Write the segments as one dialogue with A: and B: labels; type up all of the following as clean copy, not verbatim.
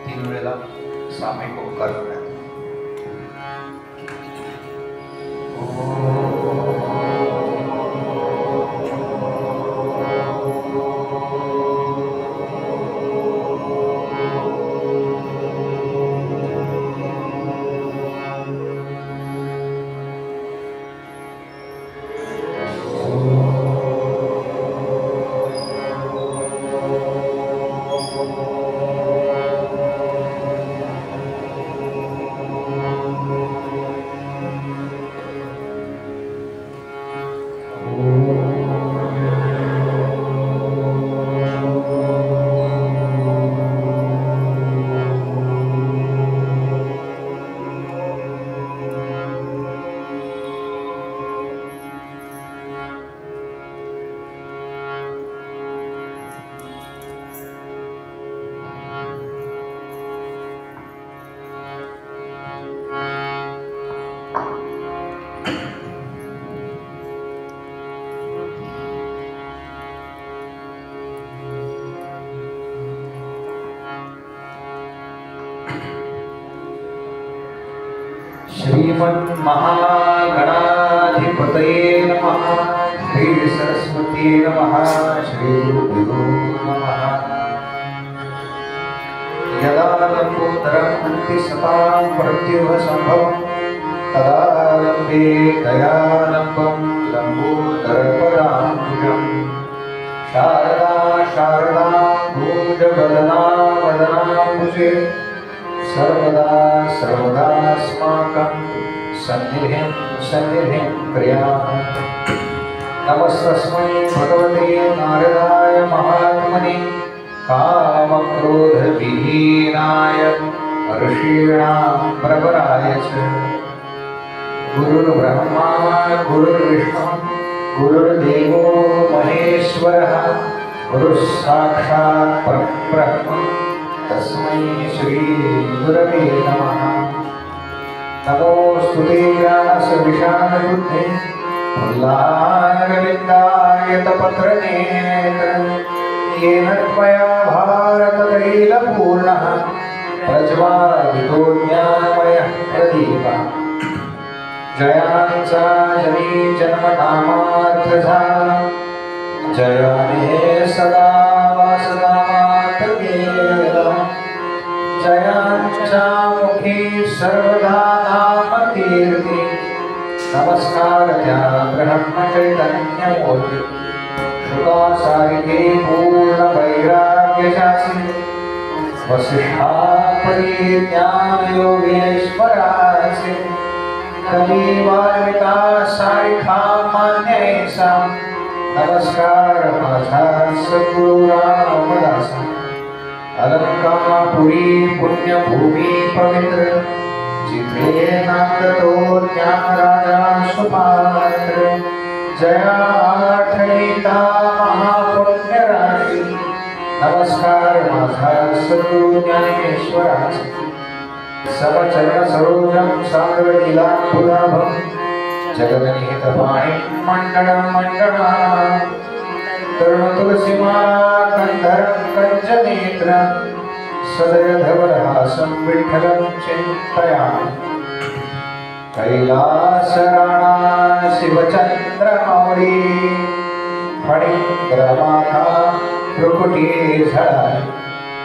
A: तीन वेळेला सामायिक ओंकार करण्यात श्रीमन्महागणाधिपतये नमः। श्री सरस्वती नमः। श्री गुरुभ्यो नमः। यदा लंबोदरं हन्ति सतां प्रत्युभसम्भवं तदा लम्बे दयालम्बं लम्बोदरपदाम्बुजं। शारदा शारदाम्बुजवदना वदनाम्बुजे सर्वदा सर्वदास्माकं सन्निधिं क्रियात्। नमस्तस्मै भगवते नारदाय महात्मने कामक्रोधविहीनाय ऋषीणां प्रवराय च। गुरुर्ब्रह्मा गुरुर्विष्णुः गुरुर्देवो महेश्वरः गुरुः साक्षात् परब्रह्म तस्मै श्री गुरवे नमः। नमोस्तुते व्यासविशालबुद्धे फुल्लारविन्दायतपत्रनेत्र येन त्वया भारततैलपूर्णः प्रज्वालितो ज्ञानमयः प्रदीपः। जयांचा जनी जन्मनामार्थझाला जयाने सदा वासनामार्थ गेला। जयांच्या मुखी सर्वदा नाम कीर्ती। नमस्कार त्या ब्रह्मचैतन्यमूर्ती शुकासारिके पूर्ण वैराग्यशासी वसिष्ठापरी ज्ञानयोगेश्वरासी। कली वाल्मिका सारिखा मान्यैसा नमस्कार माझा सद्गुरु रामदासा। अलंकापुरी पुण्यभूमी पवित्र जिथे नांदतो ज्ञानराजा सुपात्र। जया आठविता महापुण्यराशी नमस्कार माझा सद्गुरु ज्ञानेश्वरासी। समचरण सरोजं सागरलीलांबुदाभं जगन्निहितपाणिं मण्डलं मण्डलानां। तरुणतुलसीमाला कन्धरं कञ्चनेत्रं सदयधवलहासं विठ्ठलं चिन्तयामि। कैलासराणा शिवचन्द्रमौळी फणीन्द्रमाथा भ्रुकुटीझळारी।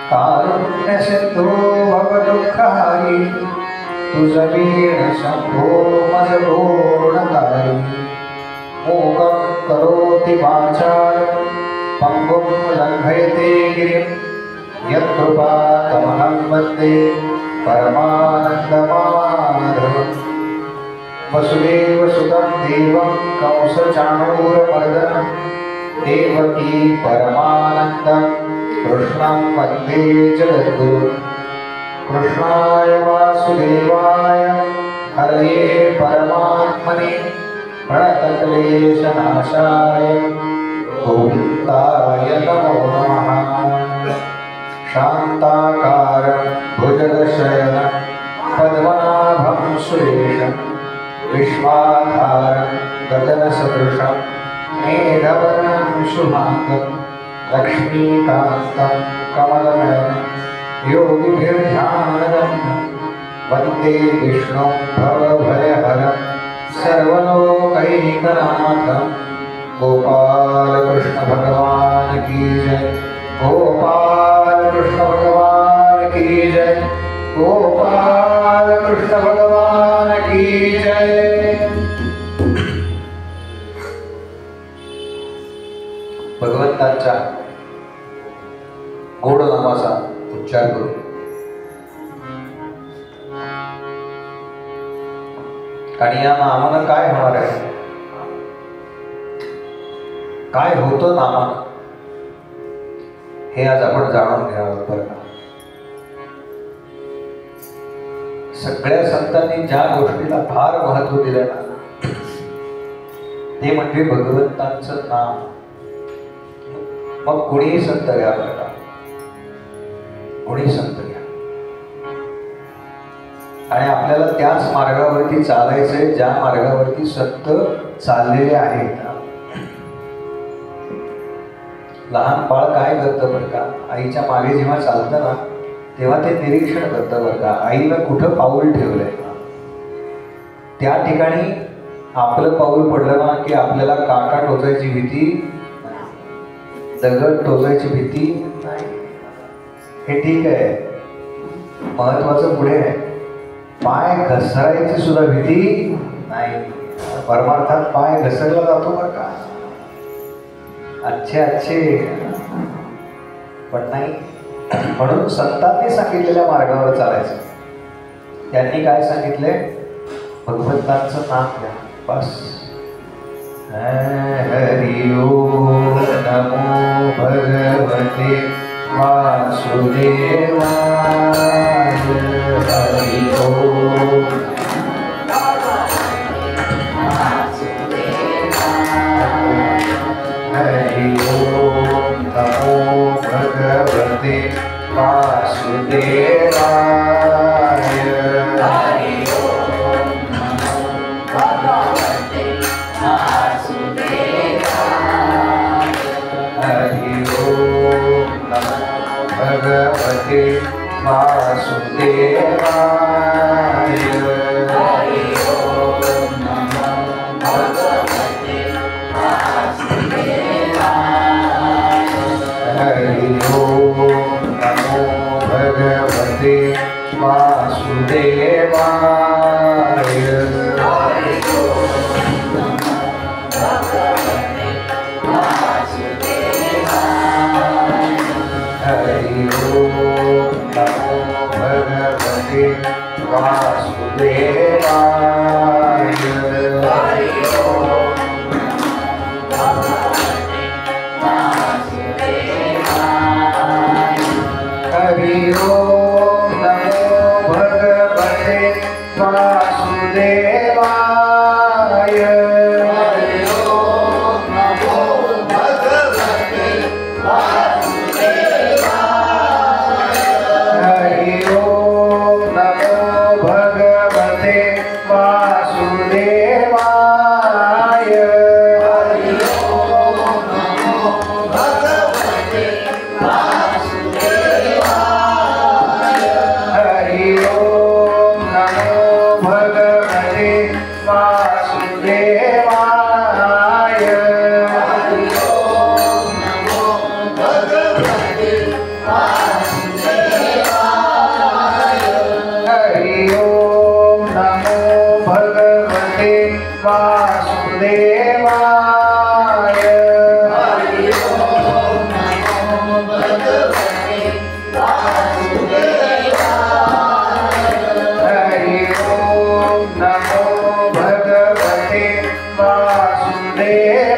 A: कारुण्यसिन्धो भवदुःखहारी तुझ वीण शंभो मज पूर्णकारी। मूकं करोति वाचालं पंगुं लंघयते गिरिं यत्कृपातमहं वन्दे परमानन्दमाधवम्। वसुदेवसुतं देवं कंसचाणूरमर्दनं देवकी परमानन्दं कृष्णं वन्दे जगद्गुरुं। कृष्णाय वासुदेवाय हरये परमात्मने प्रणतक्लेशनाशाय गोविन्दाय नमो नमः। शान्ताकारं भुजगशयनं पद्मनाभं सुरेशं विश्वाधारं गगनसदृशं मेघवर्णं शुभाङ्गं लक्ष्मीकान्तं कमलनयनं योगिभिर्ध्यानगम्यं वन्दे विष्णुं भवभयहरं सर्वलोकैकनाथं। गोपाल कृष्ण भगवान की जय, गोपाल कृष्ण भगवान की जय, गोपाल कृष्ण भगवान की जय। भगवंतांच्या गोड नामाचा उच्चार करू। आणि या नामानं काय होणार आहे, काय होतं नामानं, हे आज आपण जाणून घ्यावं बरं का। सगळ्या संतांनी ज्या गोष्टीला फार महत्व दिलं ना, ते म्हणजे भगवंतांचं नाम। मग कोणीही संत घ्या बरं का, कोणी संत घ्या, आणि आपल्याला त्याच मार्गावरती चालायचंय ज्या मार्गावरती संत चाललेले आहेत। लहान बाळ काय करतं बरं का, आईच्या मागे जेव्हा चालतं ना तेव्हा ते निरीक्षण करतं बरं का, आईनं कुठं पाऊल ठेवलंय का। त्या ठिकाणी आपलं पाऊल पडलं ना की आपल्याला काटा टोचायची भीती, दगड टोचायची भीती नाही। हे ठीक आहे, महत्वाचं पुढे आहे, पाय घसरायची सुद्धा भीती नाही। परमार्थात पाय घसरला जातो बरं का, अच्छे अच्छे, पण नाही। म्हणून संतांनी सांगितलेल्या मार्गावर चालायचं। त्यांनी काय सांगितलंय, भगवंतांचं नाम घ्या बस। हरि ओम नमो भगवते वासुदेवाय, हरि ओम हरि ओम नमो भगवते वासुदेवाय, हरि ओम नमो भगवते वासुदेवाय, हरि ओम नमो भगवते वासुदेवाय, हरि ओम नमो भगवते वासुदेवाय, हरि ओम नमो भगवते वासुदेवाय, हरि ओम नमो भगवते वासुदेवाय, हरि ओम हरि ओम नमो भगवते वासुदेवाय, हरि ओम नमो भगवते वासुदेवाय, हरि ओम नमो भगवते वासुदेवाय, हरि ओम नमो भगवते वासुदेवाय, हरि ओम नमो भगवते वासुदेवाय, हरि ओम नमो भगवते वासुदेवाय, हरि ओम नमो भगवते वासुदेवाय, हरि ओम नमो भगवते वासुदेवाय, हरि ओम नमो भगवते वासुदेवाय,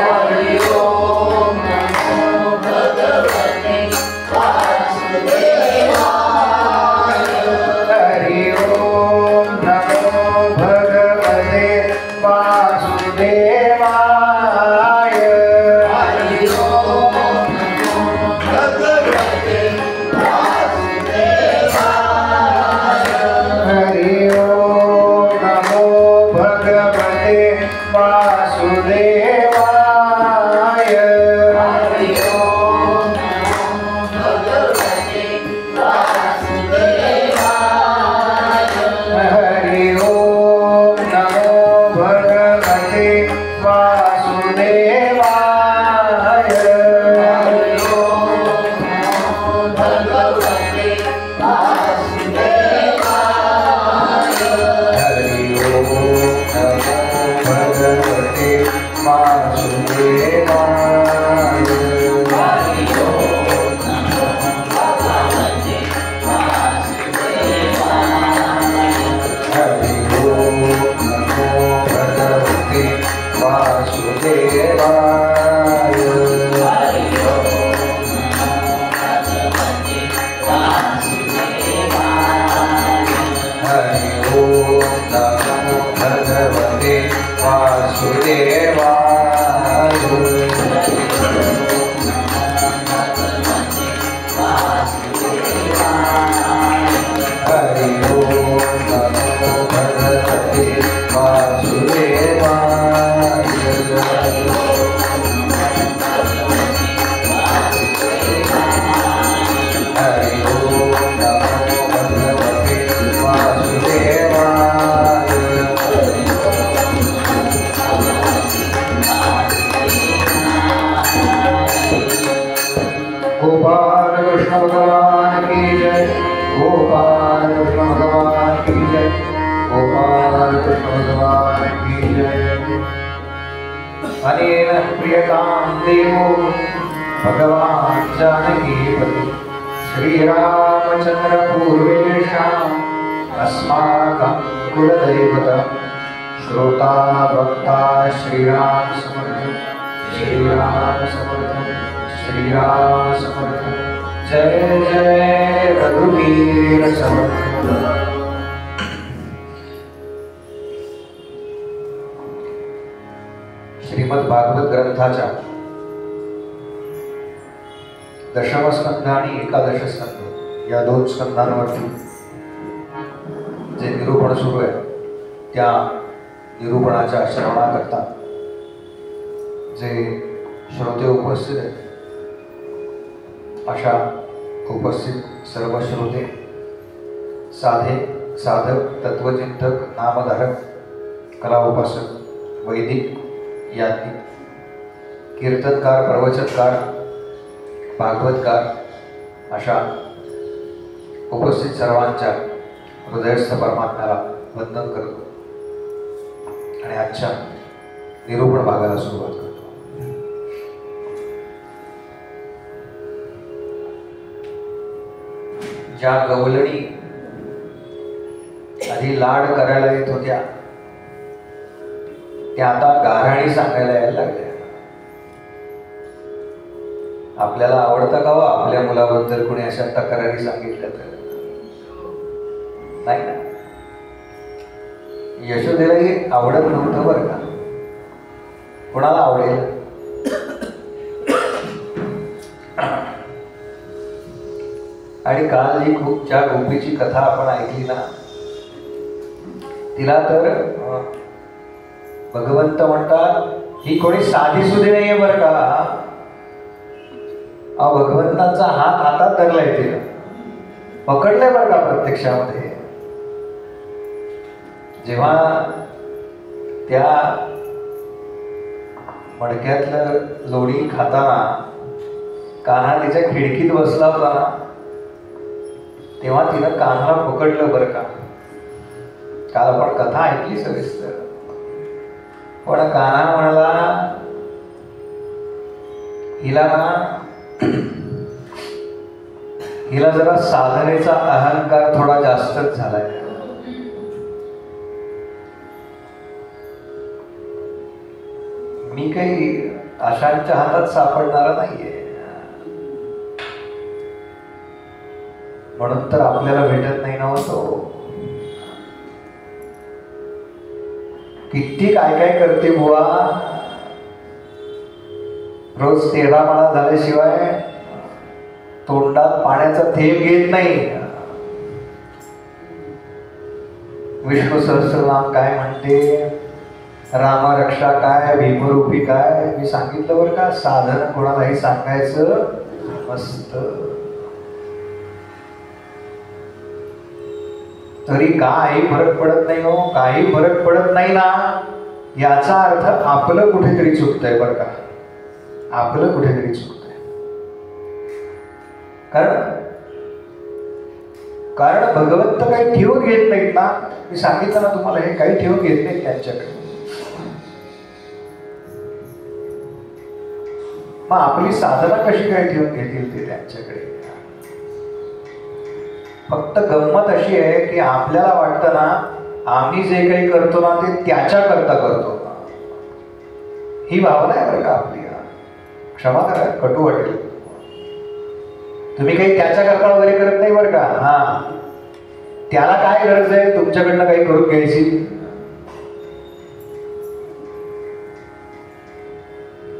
A: हरि ओम नमो भगवते वासुदेवाय, हरि ओम नमो भगवते वासुदेवाय, भगवान जानकीपति श्रीरामचंद्र पूर्वेषाम् अस्माकं कुलदैवतम् श्रोता भक्ता श्रीराम समर्थ श्रीराम समर्थ श्रीराम समर्थ जय जय रघुवीर समर्थ। श्रीमद भागवत ग्रंथाच्या दशम स्कंध आणि एकादश स्कंध या दोन स्कंधांवरती जे निरूपण सुरू आहे त्या निरूपणाच्या श्रवणाकरता जे श्रोते उपस्थित आहेत अशा उपस्थित सर्व श्रोते साधक तत्वचिंतक नामधारक कला उपासक वैदिक याज्ञिक कीर्तनकार प्रवचनकार भागवतकार अशा उपस्थित सर्वांच्या हृदयस्थ परमात्म्याला वंदन करतो आणि आजच्या निरूपण भागाला सुरुवात करतो। ज्या गवलणी आधी लाड करायला येत होत्या त्या आता गाऱ्हाणी सांगायला यायला लागल्या। आपल्याला आवडतं का हो आपल्या मुलाबद्दल कोणी अशा तक्रारी सांगितल्या तर? नाही ना। यशोदेलाही आवडत नव्हतं बरं का, कोणाला आवडेल? आणि काल जी ज्या गोपीची कथा आपण ऐकली ना तिला तर भगवंत म्हणतात ही कोणी साधी सुधी नाहीये बरं का, भगवंतांचा हात हातात धरलाय तिला, पकडलाय बरं का प्रत्यक्षामध्ये। जेव्हा त्या मडक्यातलं लोणी खाताना कान्हा तिच्या खिडकीत बसला होता ना तेव्हा तिनं कान्हाला पकडलं बरं का। काल आपण कथा ऐकली सविस्तर, पण कान्हा म्हणाला हिला जरा साधनेचा अहंकार थोडा जास्तच झालाय। मी काही अशांच्या हातात सापडणारा नाहीये, म्हणून तर आपल्याला भेटत नाही नव्हतो। किती काय काय करते बुवा, रोज 13 माळा झाल्याशिवाय तोंडात पाण्याचा थेंब घेत नाही। विष्णू सहस्रनाम काय म्हणते, रामरक्षा काय, भीमरूपी काय, मी सांगितलं बरं का। साधन कोणालाही सांगायचं मस्त, तरी काही फरक पडत नाही हो, काही फरक पडत नाही ना। याचा अर्थ आपलं कुठेतरी चुकतंय बरं का, आपलं कुठेतरी चुकतंय। कारण भगवंत काही ठेवून घेत नाहीत ना, मी सांगितलं ना तुम्हाला, हे काही ठेवून घेत नाहीत त्यांच्याकडे। मग आपली साधना कशी काय ठेवून घेतील ते त्यांच्याकडे. फक्त गंमत अशी आहे की आपल्याला वाटतं ना आम्ही जे काही करतो ना ते त्याच्या करता करतो, ही भावना आहे बरं का आपली. क्षमा करा, कटू वाटेल. तुम्ही काही त्याच्या करता वगैरे करत नाही बरं का. हा, त्याला काय गरज आहे तुमच्याकडनं काही करून घ्यायची.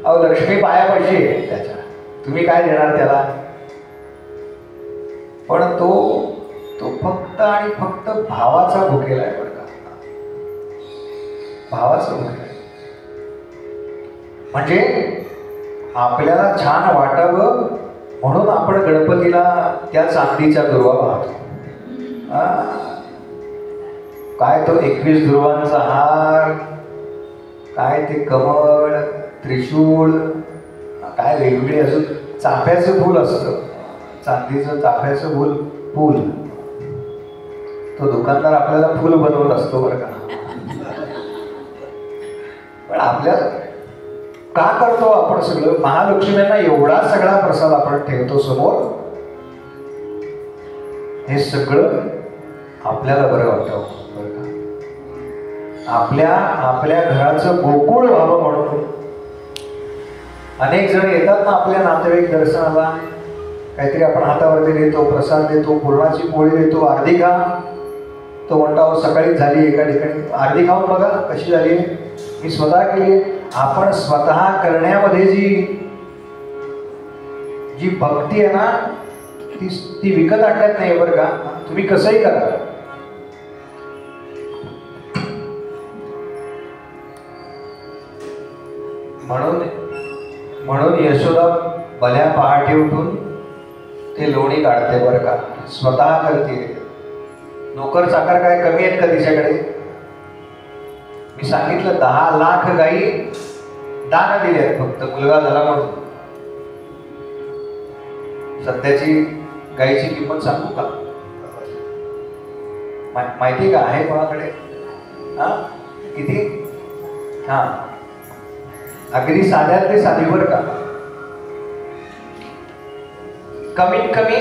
A: अहो लक्ष्मी पायापाशी आहे त्याच्या, तुम्ही काय देणार त्याला. पण तो फक्त आणि फक्त भावाचा भुकेला आहे बरं का. भावाचा भुकेला आहे. म्हणजे आपल्याला छान वाटावं म्हणून आपण गणपतीला त्या चांदीच्या दुर्वा पाहतो. काय तो 21 दुर्वांचा हार, काय ते कमळ, त्रिशूळ, काय वेगवेगळे अजून चाफ्याचं फूल असतं, चांदीचं चाफ्याचं फूल. तो दुकानदार आपल्याला फूल बनवत असतो बरं का. पण आपल्याला का करतो आपण सगळं. महालक्ष्मींना एवढा सगळा प्रसाद आपण ठेवतो समोर, हे सगळं आपल्याला बरं वाटतं बरं का. आपल्या घराचं गोकुळ व्हावं म्हणून अनेक जण येतात ना आपल्या नातेवाईक दर्शनाला. काहीतरी आपण हातावरती देतो, प्रसाद देतो, पुरणाची पोळी देतो, अर्धी खा. तो म्हणतो सकाळी झाली एका ठिकाणी, अर्धी खाऊन बघा कशी झाली, मी स्वतः केली. आपण स्वतः करण्यामध्ये जी भक्ती आहे ना ती विकत आणण्यात नाही बरं का. तुम्ही कसंही करा. म्हणून यशोदा भल्या पहाटे उठून ते लोणी काढते बरं का, स्वतः करते. नोकर चाकर काय कमी आहेत का तिच्याकडे. मी सांगितलं 10 लाख गाई दान दिले आहेत फक्त मुलगा झाला म्हणून. सध्याची गाईची किंमत सांगू का, माहिती का आहे कोणाकडे. हा किती. हा अगदी साध्यातली साधी बरं का. कमीत कमी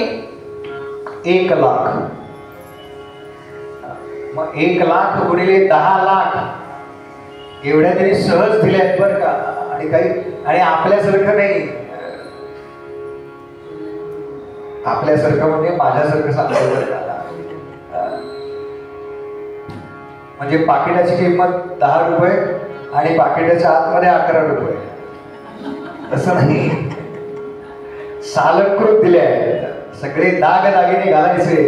A: 1 लाख. मग 1 लाख गुणिले 10 लाख एवढ्या तरी सहज दिल्या आहेत बरं का. आणि आपल्यासारखं नाही, आपल्यासारखं म्हणजे माझ्यासारखं सांगतो बरं का. म्हणजे पाकिटाची किंमत 10 रुपये आणि पाकिटाच्या आतमध्ये 11 रुपये, तसं नाही. सालंकृत दिले आहेत, सगळे दागिने घालायचे,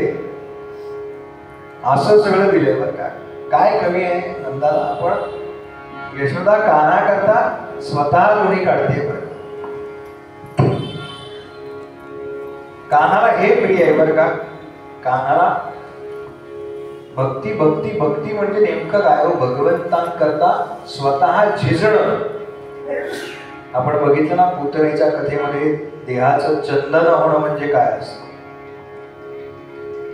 A: असं सगळं दिलंय बरं का. काय कमी आहे नंदाला. आपण यशोदा काना करता स्वतः लोणी काढते बरं. कानाला हे प्रिय आहे बरं का. कानाला भक्ती भक्ती भक्ती म्हणजे नेमकं काय हो. भगवंतांकरता स्वतः झिजणं. आपण बघितलं ना पुतळेच्या कथेमध्ये देहाचं चंदन होणं म्हणजे काय असतं.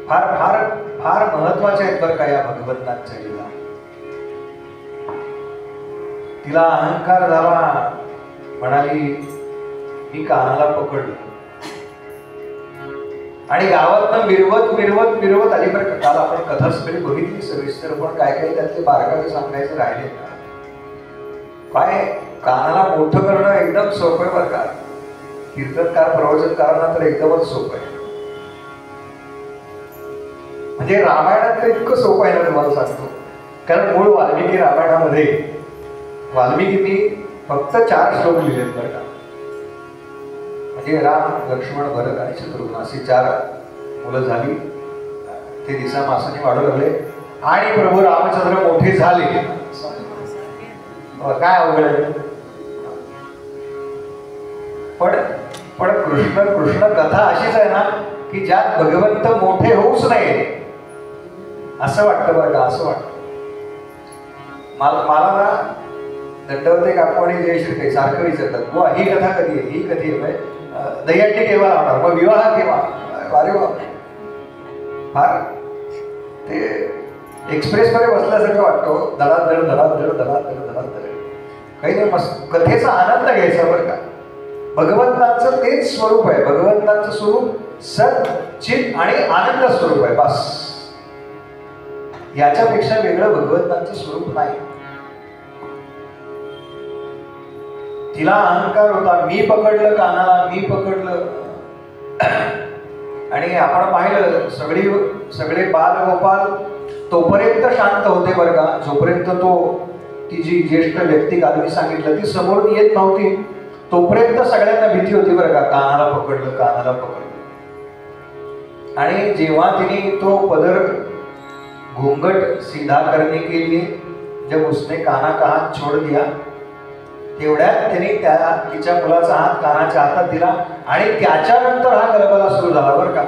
A: फार फार फार महत्वाचे आहेत बरं का या भगवंतांच्या लीला. तिला अहंकार झाला, म्हणाली मी कानाला पकडलं आणि गावातनं मिरवत आली बरं का. काल आपण कथा सगळी बघितली सविस्तर, पण काय काय त्यातले बारकावे सांगायचे राहिले. काय कानाला मोठं करणं एकदम सोपं आहे बरं का. कीर्तनकार प्रवचनकारांना तर एकदमच सोपं आहे. म्हणजे रामायणात इतकं सोपं आहे ना तुम्हाला सांगतो. कारण मूळ वाल्मिकी रामायणामध्ये वाल्मिकींनी फक्त 4 श्लोक लिहिलेत बरं का. म्हणजे राम, लक्ष्मण, भरत आणि शत्रुघ्न अशी 4 मुलं झाली. ते दिसा मासाने वाढू लागले आणि प्रभू रामचंद्र मोठे झाले. काय अवघड आहे. पण कृष्ण कथा अशीच आहे ना की ज्यात भगवंत मोठे होऊच नये असं वाटतं बरं का. असं वाटतं मला ना दंडवते काकवाणी जयश्री सारखं विचारतात, बुवा ही कथा कधी आहे, ही कधी आहे, दह्याटी केव्हा लावणार, मग विवाह केव्हा. अरे वा, फार ते एक्सप्रेस मध्ये बसल्यासारखं वाटतो. धडाधड धडाधड धडाधड धडाधड काही नाही. मस्त कथेचा आनंद घ्यायचा बरं का. भगवंताचं तेच स्वरूप आहे. भगवंताचं स्वरूप सत चित आणि आनंद स्वरूप आहे. बस याच्यापेक्षा वेगळं भगवंताचं स्वरूप नाही. तिला अहंकार होता, मी पकडलं कानाला, मी पकडलं. आणि आपण पाहिलं सगळे बाल गोपाल तोपर्यंत शांत होते बरं का, जोपर्यंत ती जी ज्येष्ठ व्यक्ती गालवी सांगितलं ती समोरून येत नव्हती तोपर्यंत सगळ्यांना भीती होती बरं का, कानाला पकडलं, कानाला पकडलं. आणि जेव्हा तिने तो पदर घूंघट सीधा करने के लिए जब उसने काना का हात छोड़ दिया, तेवढ्यात त्याने तिच्या मुलाचा हात कानाच्या हातात दिला आणि त्याच्यानंतर हा गलबला सुरू झाला बरं का.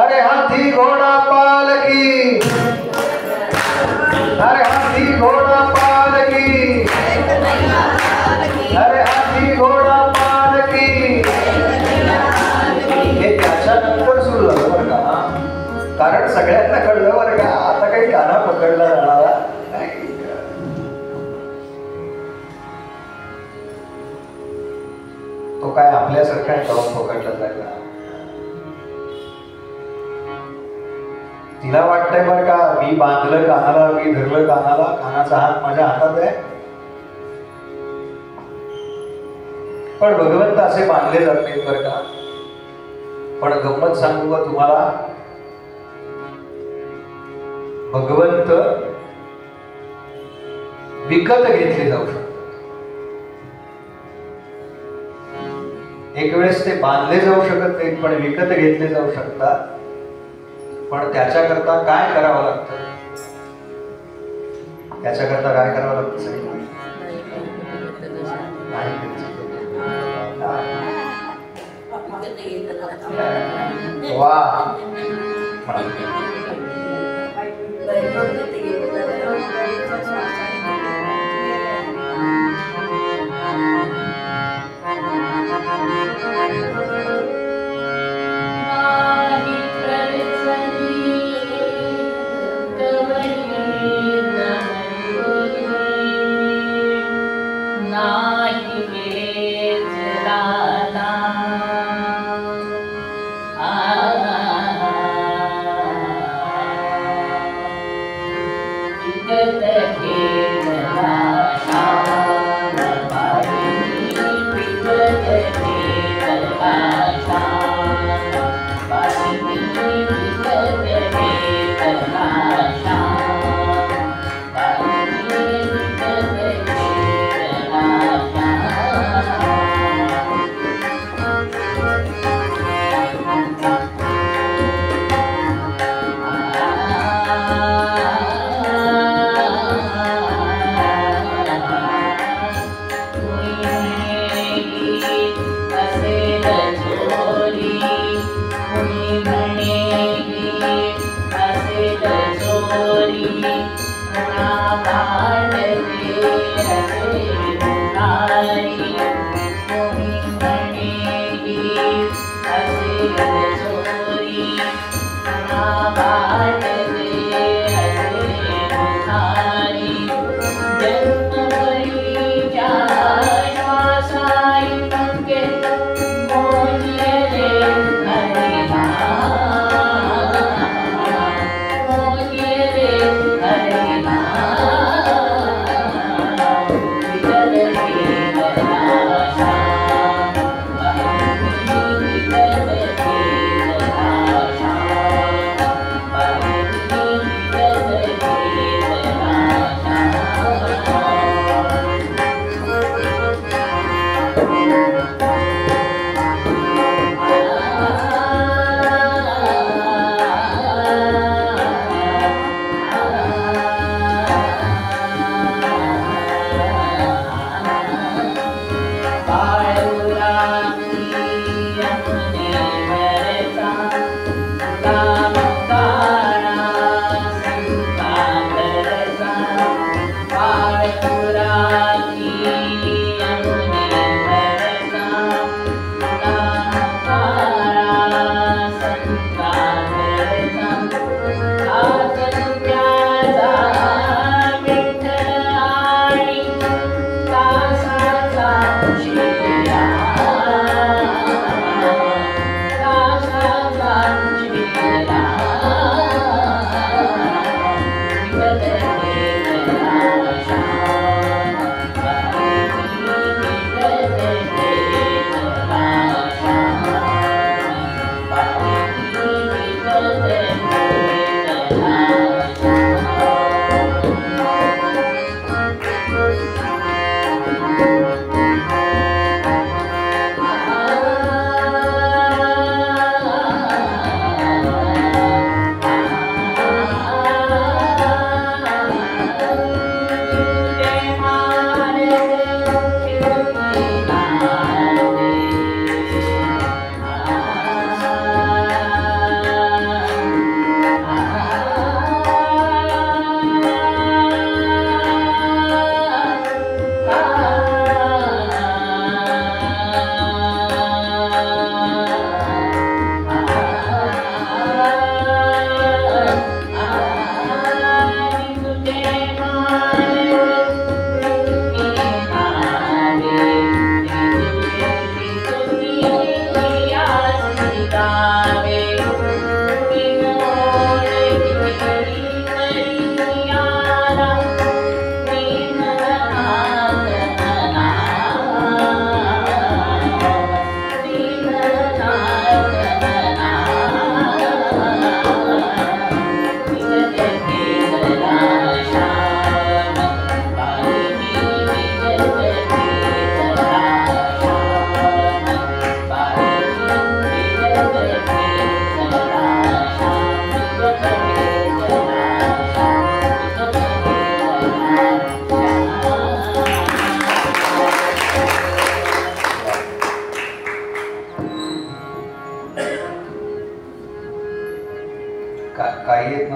A: अरे हाथी घोडा पालकी, अरे हाथी घोडा पालकी, अरे हाथी घोडा पालकी, हे त्याच्यानंतर सुरू झालं बरं का. कारण सगळ्यांना कळलं बरं का आता काही काना पकडला जाणारा नाही. तो काय आपल्यासारखा टॉप पकडला जायला. तिला वाटतंय बरं का मी बांधलं कानाला, मी धरलं कानाला, कानाचा हात माझ्या हातात आहे. पण भगवंत असे बांधले जात नाहीत बरं का. पण गंमत सांगू का तुम्हाला, भगवंत विकत घेतले जाऊ शकतात. एक वेळेस ते बांधले जाऊ शकत नाहीत पण विकत घेतले जाऊ शकतात. पण त्याच्याकरता काय करावं लागतं, त्याच्याकरता काय करावं लागतं वा.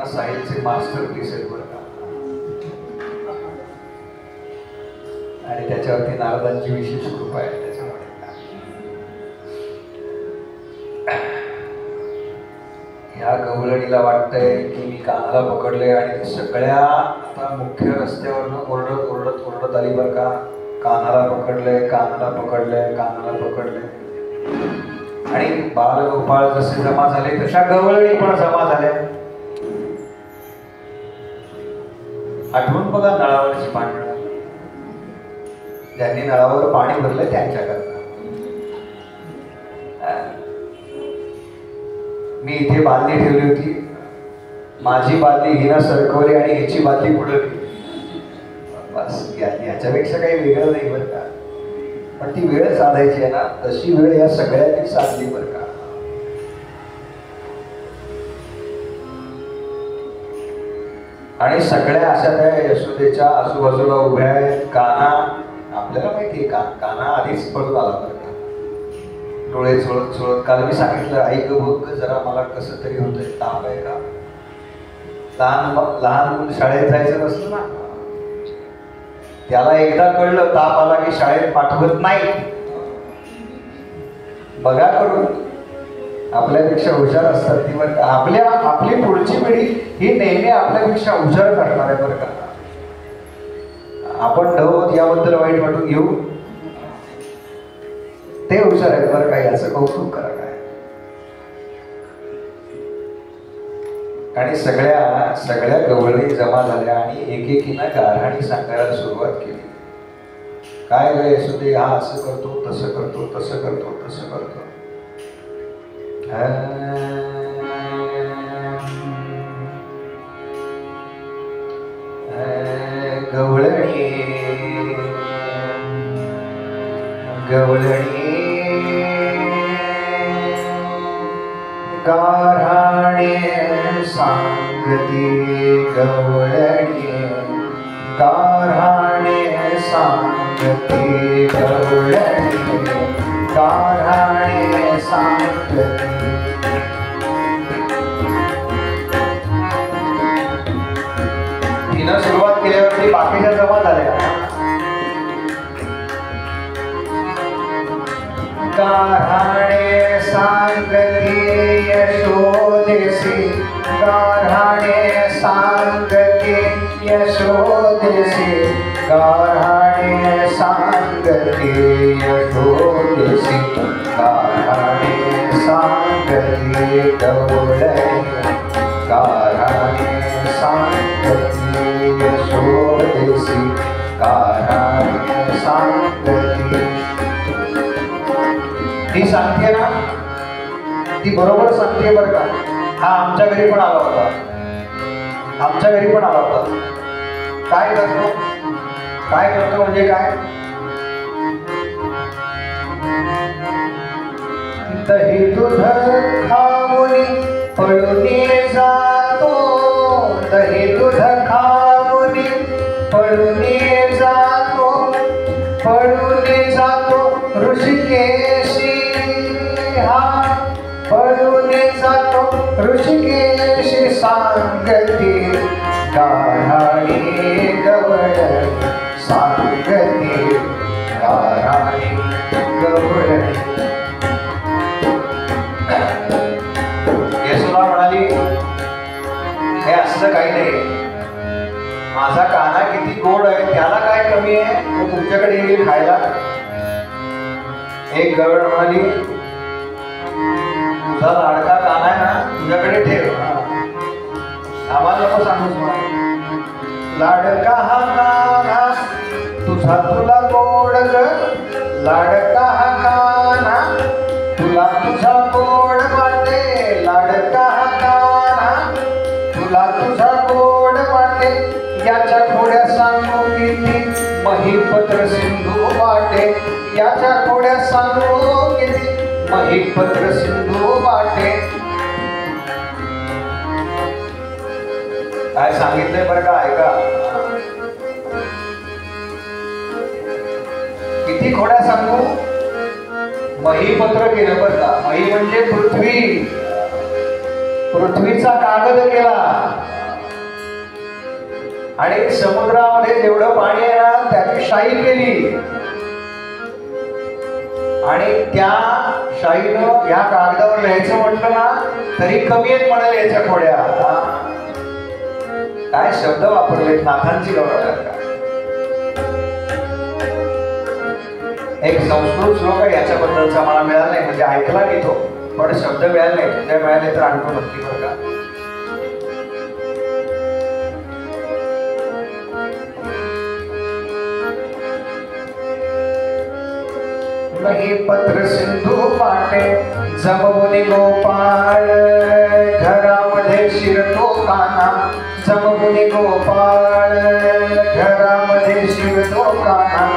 A: साहिलचे मास्टर पीस आहेत बरं का. आणि त्याच्यावरती नारदांची विशेष कृपा आहे. त्याच्यामुळे ह्या गवळणीला वाटतंय की मी कानाला पकडले आणि सगळ्या आता मुख्य रस्त्यावरनं ओरडत ओरडत ओरडत आली बरं का. कानाला पकडले, कानाला पकडले, कानाला पकडले. आणि बालगोपाळ जसे जमा झाले तशा गवळणी पण जमा झाल्या. आठवून बघा नळावरची पाणी. ज्यांनी नळावर पाणी भरलं त्यांच्याकरता. मी इथे बादली ठेवली होती. माझी बादली हिना सरकवली आणि ह्याची बादली पुढे. बस याच्यापेक्षा काही वेगळं नाही बरं का. पण ती वेळ साधायची आहे ना, तशी वेळ या सगळ्यांनी साधली बरं का. आणि सगळ्या अशा त्या यशोदेच्या आजूबाजूला उभ्या आहेत. काना आपल्याला माहिती आहे, काना आधीच पळून आला बरं का. डोळे चोळत चोळत. काल मी सांगितलं आई ग बघ जरा मला कसं तरी होतंय, ताप आहे का. लहान मुलं शाळेत जायचं नसतं ना, त्याला एकदा कळलं ताप आला की शाळेत पाठवत नाही. बघा करून आपल्यापेक्षा हुशार असतात ती बरं का. आपली पुढची पिढी ही नेहमी आपल्यापेक्षा हुशार करणार आहे बरं का. आपण ढवत याबद्दल वाईट वाटून घेऊ, ते हुशार आहेत बरं का. याचं कौतुक करा काय. आणि सगळ्या गवळणी जमा झाल्या आणि एकेकीनं गारहाणी सांगायला सुरुवात केली. काय ग यशोदे, हा असं करतो, तसं करतो, तसं करतो, तसं करतो. गवळणी गवळणी गारहाणी सांगती. गवळणी गारहाणी सांगती. गवळणी गारहाणी सांगती. तिनं सुरुवात केल्यावरती बाकीच्या जमा झाल्या. गारहाणे सांगती यशोदेसी. गारहाणे सांगती यशोदेसी. गारहाणे सांगती यशोदेसी. गारहाणे सांगती गवळणी. गारहाणे सांगती यशोदेसी. गारहाणे सांगती. ती सांगते ना, ती बरोबर सांगते बरं का. हा आमच्या घरी पण आला होता. आमच्या घरी पण आला होता. काय करतो, काय करतो म्हणजे काय. दही दूध खाऊनी पळूनी जातो. दही दूध खाऊनी पळूनी जातो. पळूनी जातो ऋषिकेशी. हा पळूनी जातो ऋषिकेशी. सांगती गारहाणी गवळणी. सांगती गारहाणी गवळणी. यशोदा म्हणाली हे असं काही नाही. माझा काना किती गोड आहे, त्याला काय कमी आहे तो तुमच्याकडे येईल खायला. एक गवळ म्हणाली तुझा लाडका काना आहे ना, तुझ्याकडे ठेव. आम्हाला नको सांगूच मला. लाडका हा काना तुझा तुला गोड ग. लाडका हा काना तुला तुझा गोड वाटे. लाडका हा काना तुला तुझा गोड वाटे. याच्या खोड्या सांगू किती महिपत्र सिंधू वाटे. याच्या खोड्या सांगू किती महिपत्र सिंधू वाटे. काय सांगितलंय बरं का, ऐका. किती खोड्या सांगू. महिपत्र केलं बरं का. मही म्हणजे पृथ्वी. पृथ्वीचा कागद केला. आणि समुद्रामध्ये जेवढं पाणी आहे ना त्याची शाई केली आणि त्या शाईनं या कागदावर लिहायचं म्हटलं ना तरी कमी आहेत म्हणाल याच्या खोड्या. काय शब्द वापरलेत नाथांची गौरव. एक संस्कृत श्लोक आहे याच्याबद्दलचा मला मिळाला नाही, म्हणजे ऐकला मी तो, पण शब्द मिळाले नाही. उद्या मिळाले तर आणतो नक्की बरं का. हे पत्र सिंधू पाटे जमवून गोपाळ घरामध्ये शिरतो काना. जमवून गोपाळ घरामध्ये शिरतो काना.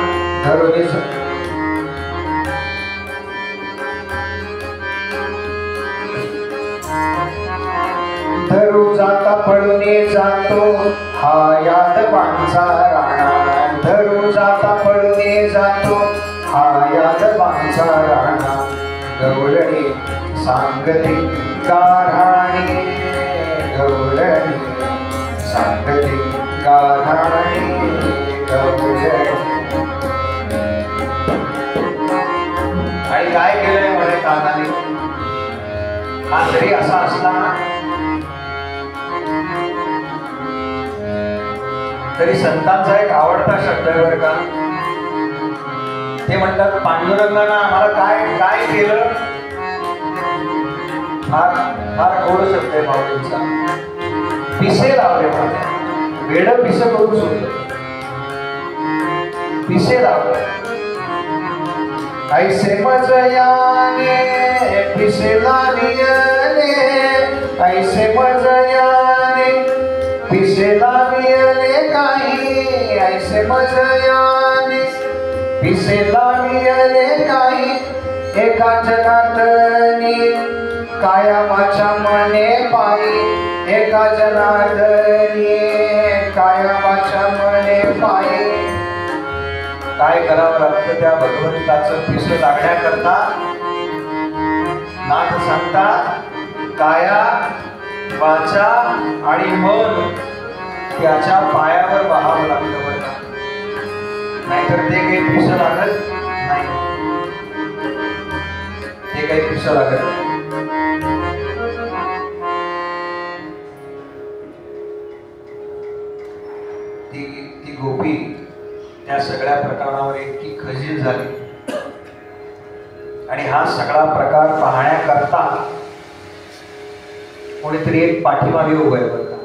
A: धरू जाता पळून जातो हा यादवांचा राणा. धरू जाता पळून जातो हा यादवांचा राणा. गवळणी सांगती गाराणी. गवळणी सांगती गाराणी. आणि काय केलंय म्हणे कानाने. हा जरी असा असला तरी संतांचा एक आवडता शब्द आहे बरं का. ते म्हणतात पांडुरंगानं आम्हाला काय काय केलं. फार फार गोड शब्द आहे भाऊजींचा. पिसे लावले मला वेड पिस करून सोडलं. पिसे लावले ऐसे मजयाने पिसे लावियले. ऐसे मजयाने पिसे लावियले काही. ऐसे मजयाने पिसे लावियले काही. एका जनार्दनी कायमाच्या मने पायी. एका जनार्दनी कायमाच्या मने पायी. काय करावं लागतं त्या भगवंताचं पिस लागण्याकरता. नाथ सांगतात काया वाचा आणि मन त्याच्या पायावर वाहावं लागतं बरं का. नाहीतर ते काही पिस लागत नाही. ते काही पिस लागत नाही. ती गोपी त्या सगळ्या प्रकरणावर इतकी खजील झाली आणि हा सगळा प्रकार पाहण्याकरता कोणीतरी एक पाठीमागे उभं आहे बरं का.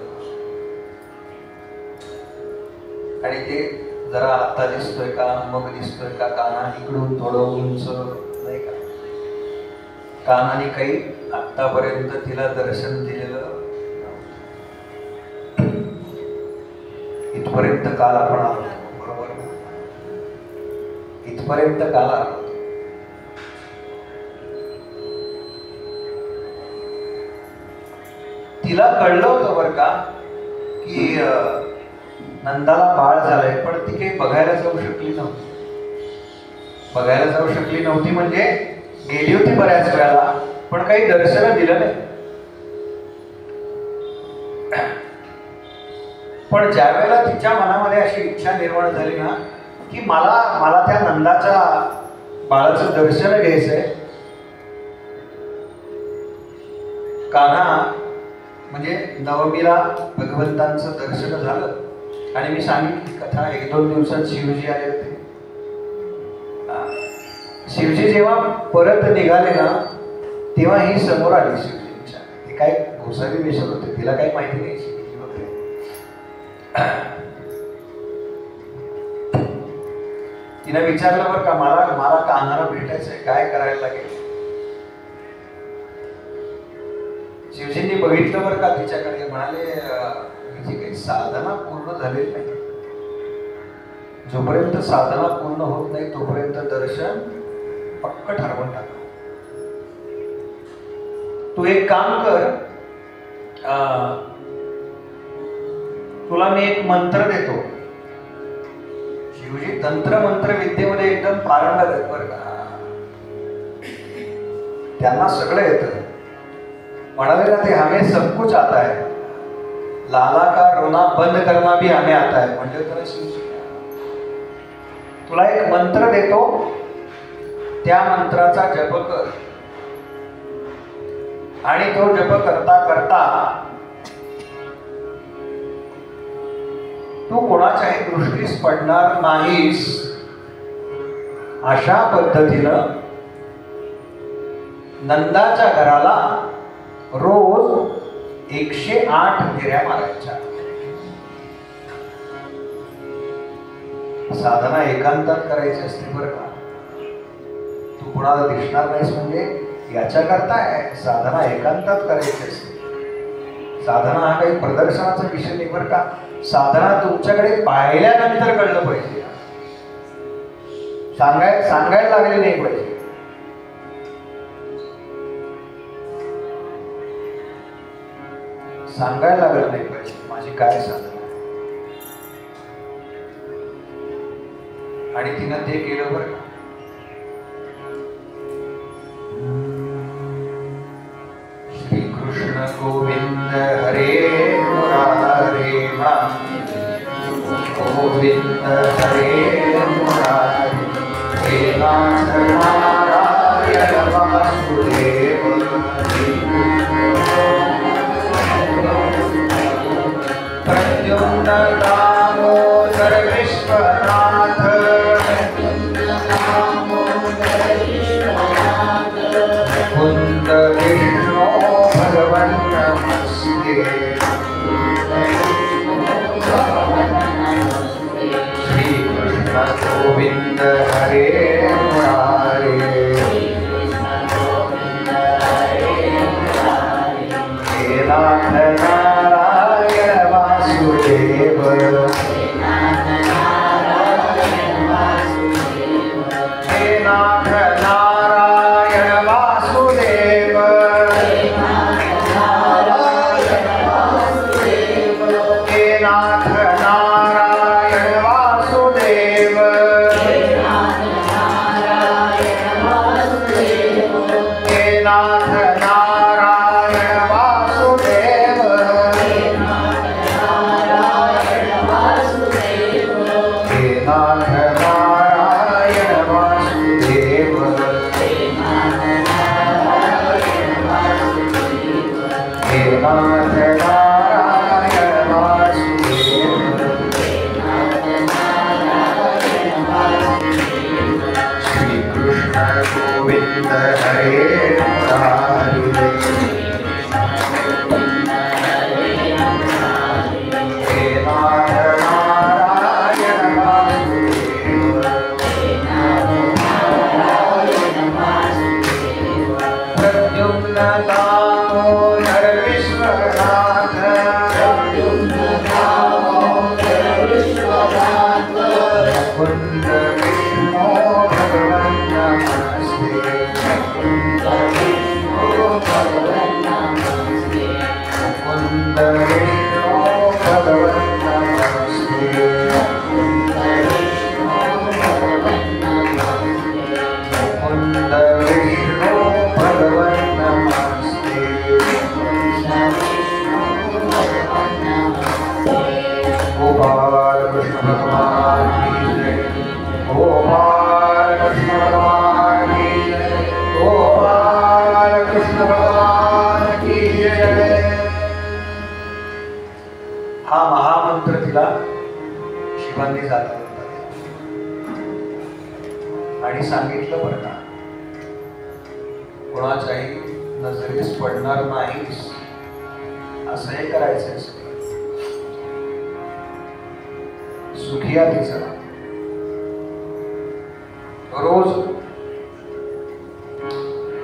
A: आणि ते जरा आता दिसतोय का मग दिसतोय का. काना इकडून थोडं उंच नाही का. कानाने काही आतापर्यंत तिला दर्शन दिलेलं इथपर्यंत काल आपण आलो. बरोबर इथपर्यंत काल आलो. तिला कळलं होतं बरं का की नंदाला बाळ झालंय, पण ती काही बघायला जाऊ शकली नव्हती. बघायला जाऊ शकली नव्हती म्हणजे गेली होती बऱ्याच वेळाला, पण काही दर्शन दिलं नाही. पण ज्या वेळेला तिच्या मनामध्ये अशी इच्छा निर्माण झाली ना की मला त्या नंदाच्या बाळाचं दर्शन घ्यायचंय. कान्हा म्हणजे नवमीला भगवंतांचं दर्शन झालं आणि मी सांगितली कथा. 1-2 दिवसात शिवजी आले होते. शिवजी जेव्हा परत निघाले ना तेव्हा ही समोर आली शिवजींच्या. ते काय घोसावी बेशक होते, तिला काही माहिती नाही शिवजी वगैरे. तिने विचारलं बरं का मला कान्हाला भेटायचंय, काय करायला लागेल. शिवजींनी बघितलं बरं का तिच्याकडे. म्हणाले हिची काही साधना पूर्ण झालेली नाही. जोपर्यंत साधना पूर्ण होत नाही तोपर्यंत दर्शन पक्क ठरवून टाका. तू एक काम कर, तुला मी एक मंत्र देतो. शिवजी तंत्र मंत्र विद्येमध्ये एकदम पारंगत आहेत बरं का. त्यांना सगळं येतं. म्हणाले ना ते हमें सब कुछ आता है. लाला का रोना बंद करना भी हमें आता है म्हणजे तुला एक मंत्र देतो, त्या मंत्राचा जप कर आणि तो जप करता करता तू कोणाच्याही दृष्टीस पडणार नाहीस, अशा पद्धतीनं नंदाच्या घराला रोज 108 फेऱ्या मारायच्या. साधना एकांतात करायची असते बरं का. तू कोणाला दिसणार नाहीस म्हणजे याच्या करता आहे. साधना एकांतात करायची असते. साधना हा काही प्रदर्शनाचा विषय नाही बरं का. साधना तुमच्याकडे पाहिल्यानंतर कळलं पाहिजे, सांगायला लागले नाही पाहिजे. सांगायला लागलं नाही पाहिजे माझी काय साधना आहे. आणि तिनं ते केलं बरं का. श्रीकृष्ण गोविंद हरे मुरारे गोविंद हरे मुरारे हे नाथ नारायण वासुदेव प्रद्युम्न दामोदर विश्वनाथ कुंद विष्णु भगवन् नमस्ते. श्रीकृष्ण गोविंद हरे मुरारे हे नाथ नारायण वासुदेव हे नाथ नारायण वासुदेव हे नाथ नारायण वासुदेव हे नाथ नारायण वासुदेव हे नाथ नारायण वासुदेव हे नाथ नारायण वासुदेव. श्रीकृष्ण गोविंद हरे मुरारे हे नाथ नारायण वासुदेव प्रद्युम्न दामोदर विश्वनाथ कुंद विष्णु भगवन् नमस्ते. कुंद विष्णु भगवन् नमस्ते. कुंद विष्णु भगवन् नमस्ते. कुंद विष्णु भगवन् नमस्ते. गोपाल कृष्ण भगवान की जय. गोपाल कृष्ण भगवान की जय. गोपाल कृष्ण भगवान की जय. हा महामंत्र तिला शिवांनी जाता आणि सांगितलं बरं का, कोणाच्याही नजरेस पडणार नाहीस असं हे करायचंय. सुखिया तिचा रोज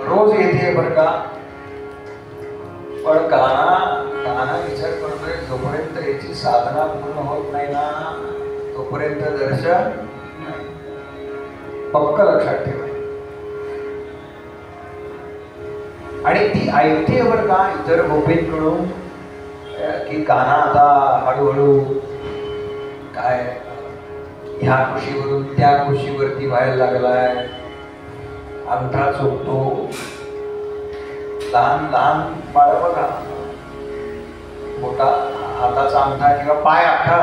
A: रोज येते बरं का. पण काना विचार करतोय जोपर्यंत याची साधना पूर्ण होत नाही ना तोपर्यंत दर्शन नाही. पक्क लक्षात ठेवा. आणि ती ऐकते बरं का इतर गोपींकडून की काना आता हळूहळू काय ह्या खुशीवरून त्या खुशीवरती व्हायला लागलाय. अंगठा चुकतो. लहान लहान बाळ बघा मोठा हाताचा अंगठा किंवा पाय अख्खा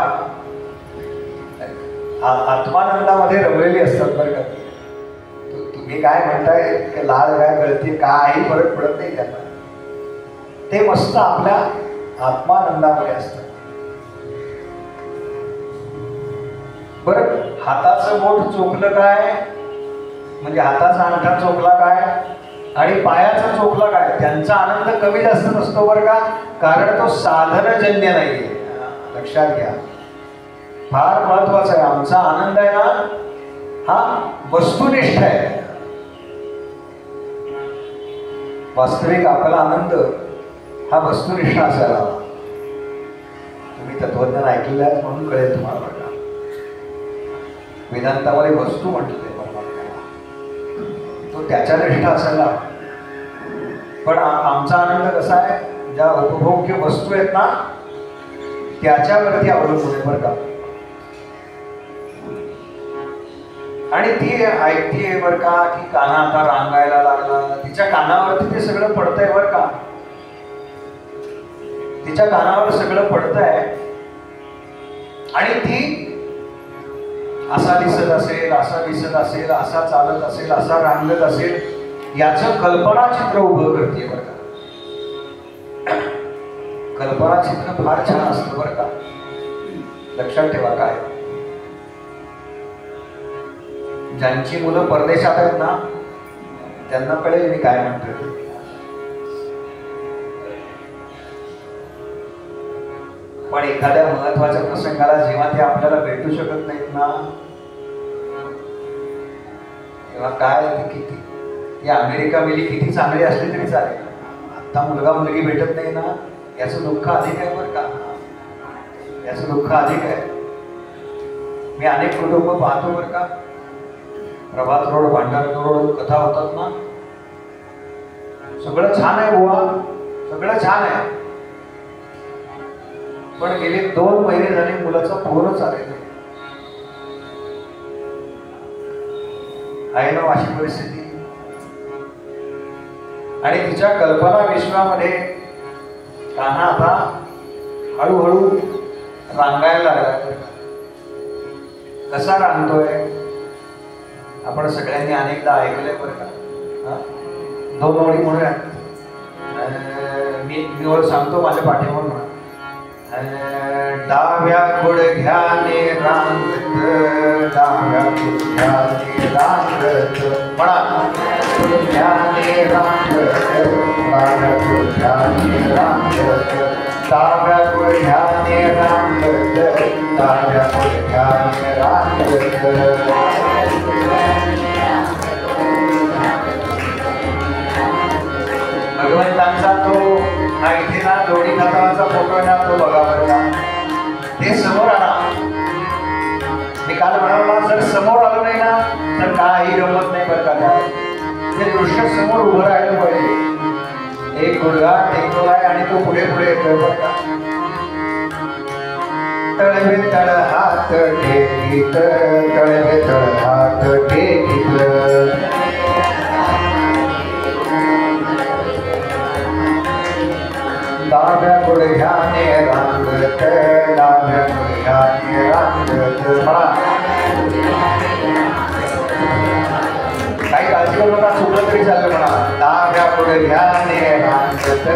A: आत्मानंदामध्ये रमलेली असतात बरं का. तुम्ही काय म्हणताय की लाल काय कळते, काही फरक पडत नाही त्यांना. ते मस्त आपल्या आत्मानंदामध्ये असतात. बरं, हाताचं बोट चोखलं काय म्हणजे हाताचा अंगठा चोखला काय आणि पायाचा चोखला काय, त्यांचा आनंद कमी जास्त नसतो बरं का. कारण तो साधनजन्य नाहीये. लक्षात घ्या, फार महत्वाचा आहे. आमचा आनंद आहे ना हा वस्तुनिष्ठ आहे. वास्तविक आपला आनंद हा वस्तुनिष्ठ असायला हवा. तुम्ही तत्वज्ञान ऐकलेलं आहे म्हणून कळेल तुम्हाला बघा. वेदांतामध्ये वस्तू म्हटले परमात्म्याला, तो त्याच्या निष्ठ असायला. पण आमचा आनंद कसा आहे, ज्या उपभोग्य वस्तू आहेत ना त्याच्यावरती अवलंबून आहे बरं का. आणि ती ऐकतीये बरं का की काना आता रांगायला लागला, तिच्या कानावरती ते सगळं पडतंय बरं का. तिच्या कानावर सगळं पडतंय आणि ती असा दिसत असेल, असा दिसत असेल, असा चालत असेल, असा रांगत असेल, याचं कल्पनाचित्र उभं करते बरं का. कल्पनाचित्र फार छान असतं बरं का. लक्षात ठेवा. काय ज्यांची मुलं परदेशात आहेत ना त्यांना कळेल मी काय म्हणतोय. पण एखाद्या महत्वाच्या प्रसंगाला जेव्हा ते आपल्याला भेटू शकत नाहीत ना तेव्हा काय किती ती अमेरिका मिली किती चांगली असली तरी चालेल, आता मुलगा मुलगी भेटत नाही ना याचं दुःख अधिक आहे बरं का. याचं दुःख अधिक आहे. मी अनेक कुटुंब पाहतो बरं का. प्रभात रोड, भांडारकर रोड कथा होतात ना, सगळं छान आहे बुवा, सगळं छान आहे. पण गेले 2 महिने झाले मुलाचा फोनच आलेला आहे ना अशी परिस्थिती. आणि तिच्या कल्पना विश्वामध्ये कान्हा आता हळूहळू रांगायला लागला. कसा रांगतोय आपण सगळ्यांनी अनेकदा ऐकलंय बरं का. 2 ओळी म्हणूया. मी ओळ सांगतो माझ्या पाठीवर म्हणा. डाव्या गुडघ्याने रांगत, डाव्या गुडघ्याने रांगत म्हणा. गुडघ्याने रांगत, डाव्या गुडघ्याने रांगत, डाव्या गुडघ्याने रांगत, डाव्या गुडघ्याने रांगत. भगवंतांचा तो इथे ना जोडी खाताचा फोटो ना तो बघा बरं का. ते समोर आणा. मी काल म्हणाला जर समोर आलो नाही ना तर काही गमत नाही बरं का. ते दृश्य समोर उभं राहिलं पाहिजे. एक गुडघा टेकवलाय आणि तो पुढे पुढे येतोय बरं का. तळवे तळ हात टेकीत, तळवे तळ हात टेकीत, डाव्या गुडघ्याने रांगत, डाव्या गुडघ्याने रांगत म्हणा. काही काळजी करू नका, चुकलं तरी चाललं म्हणा. डाव्या गुडघ्याने रांगत,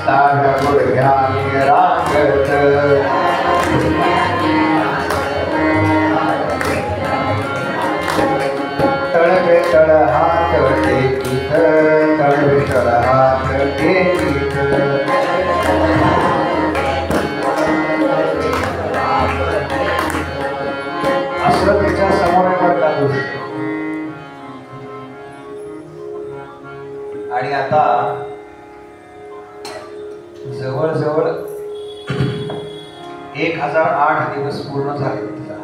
A: डाव्या गुडघ्याने रांगत, तळवे तळ हात टेकीत, तळवे तळ हात टेकीत. असं त्याच्या समोर आणि आता जवळजवळ 1008 दिवस पूर्ण झाले. तिला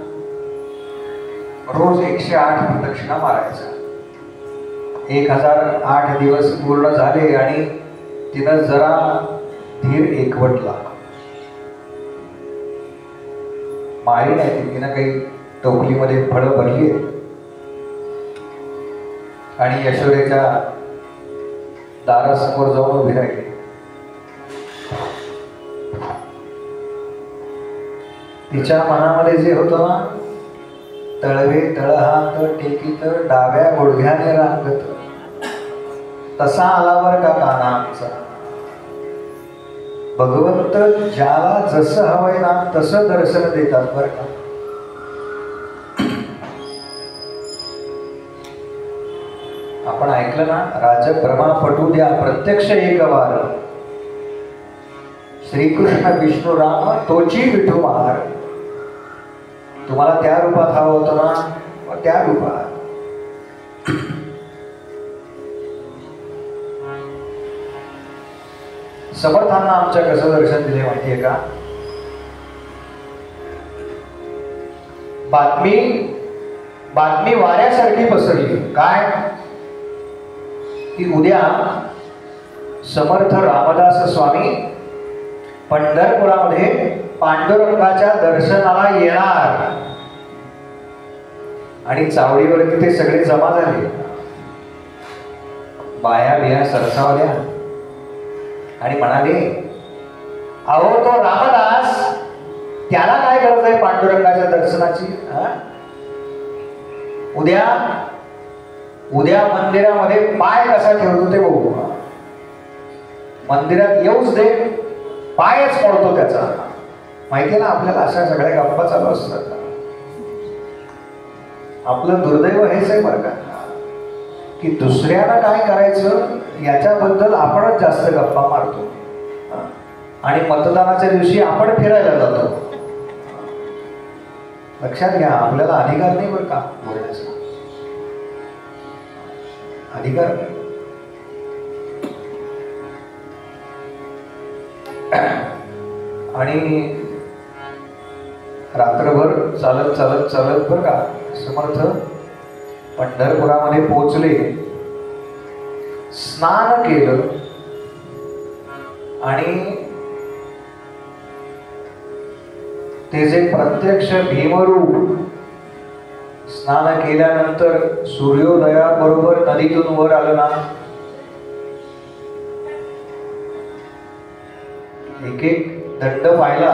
A: रोज 108 प्रदक्षिणा मारायचा. 1008 दिवस पूर्ण झाले आणि तिनं जरा धीर एकवटला. मारी नाही तिनं काही टोपलीमध्ये फळं भरली आणि यशोदेच्या दारासमोर जाऊन उभी राहिली. तिच्या मनामध्ये जे होतं ना, तळवे तळहात टेकीत डाव्या गुडघ्याने रांगत, तसा आला बरं का काना आमचा. भगवंत ज्याला जसं हवंय ना तसं दर्शन देतात बरं का. आपण ऐकलं ना, राजप्रमा पटू द्या प्रत्यक्ष एक वार, श्रीकृष्ण विष्णू राम तोची विठू महार. तुम्हाला त्या रूपात हवं होतं ना, त्या रूपात. समर्थांना आमच्या कसं दर्शन दिले माहितीये का? बातमी वाऱ्यासारखी पसरली. काय की उद्या समर्थ रामदास स्वामी पंढरपुरामध्ये पांडुरंगाच्या दर्शनाला येणार. आणि चावडीवरती ते सगळे जमा झाले, बाया बिया सरसावल्या आणि म्हणाले, अहो तो रामदास, त्याला काय गरज आहे पांडुरंगाच्या दर्शनाची? उद्या मंदिरामध्ये पाय कसा ठेवतो ते बघू. मंदिरात येऊच दे, पायच पडतो त्याचा. माहितीये ना आपल्याला, अशा सगळ्या गप्पा चालू असतात. आपलं दुर्दैव हेच आहे बरं का, की दुसऱ्याला काय करायचं याच्याबद्दल आपणच जास्त गप्पा मारतो. आणि मतदानाच्या दिवशी आपण फिरायला जातो. लक्षात घ्या, आपल्याला अधिकार नाही बरं का बोलण्याचा, अधिकार नाही. आणि रात्रभर चालत चालत चालत बरं का समर्थ पंढरपुरामध्ये पोहोचले. स्नान केलं आणि ते जे प्रत्यक्ष भीमरूप, स्नान केल्यानंतर सूर्योदयाबरोबर नदीतून वर आलं ना, एक एक दंड पाहिला.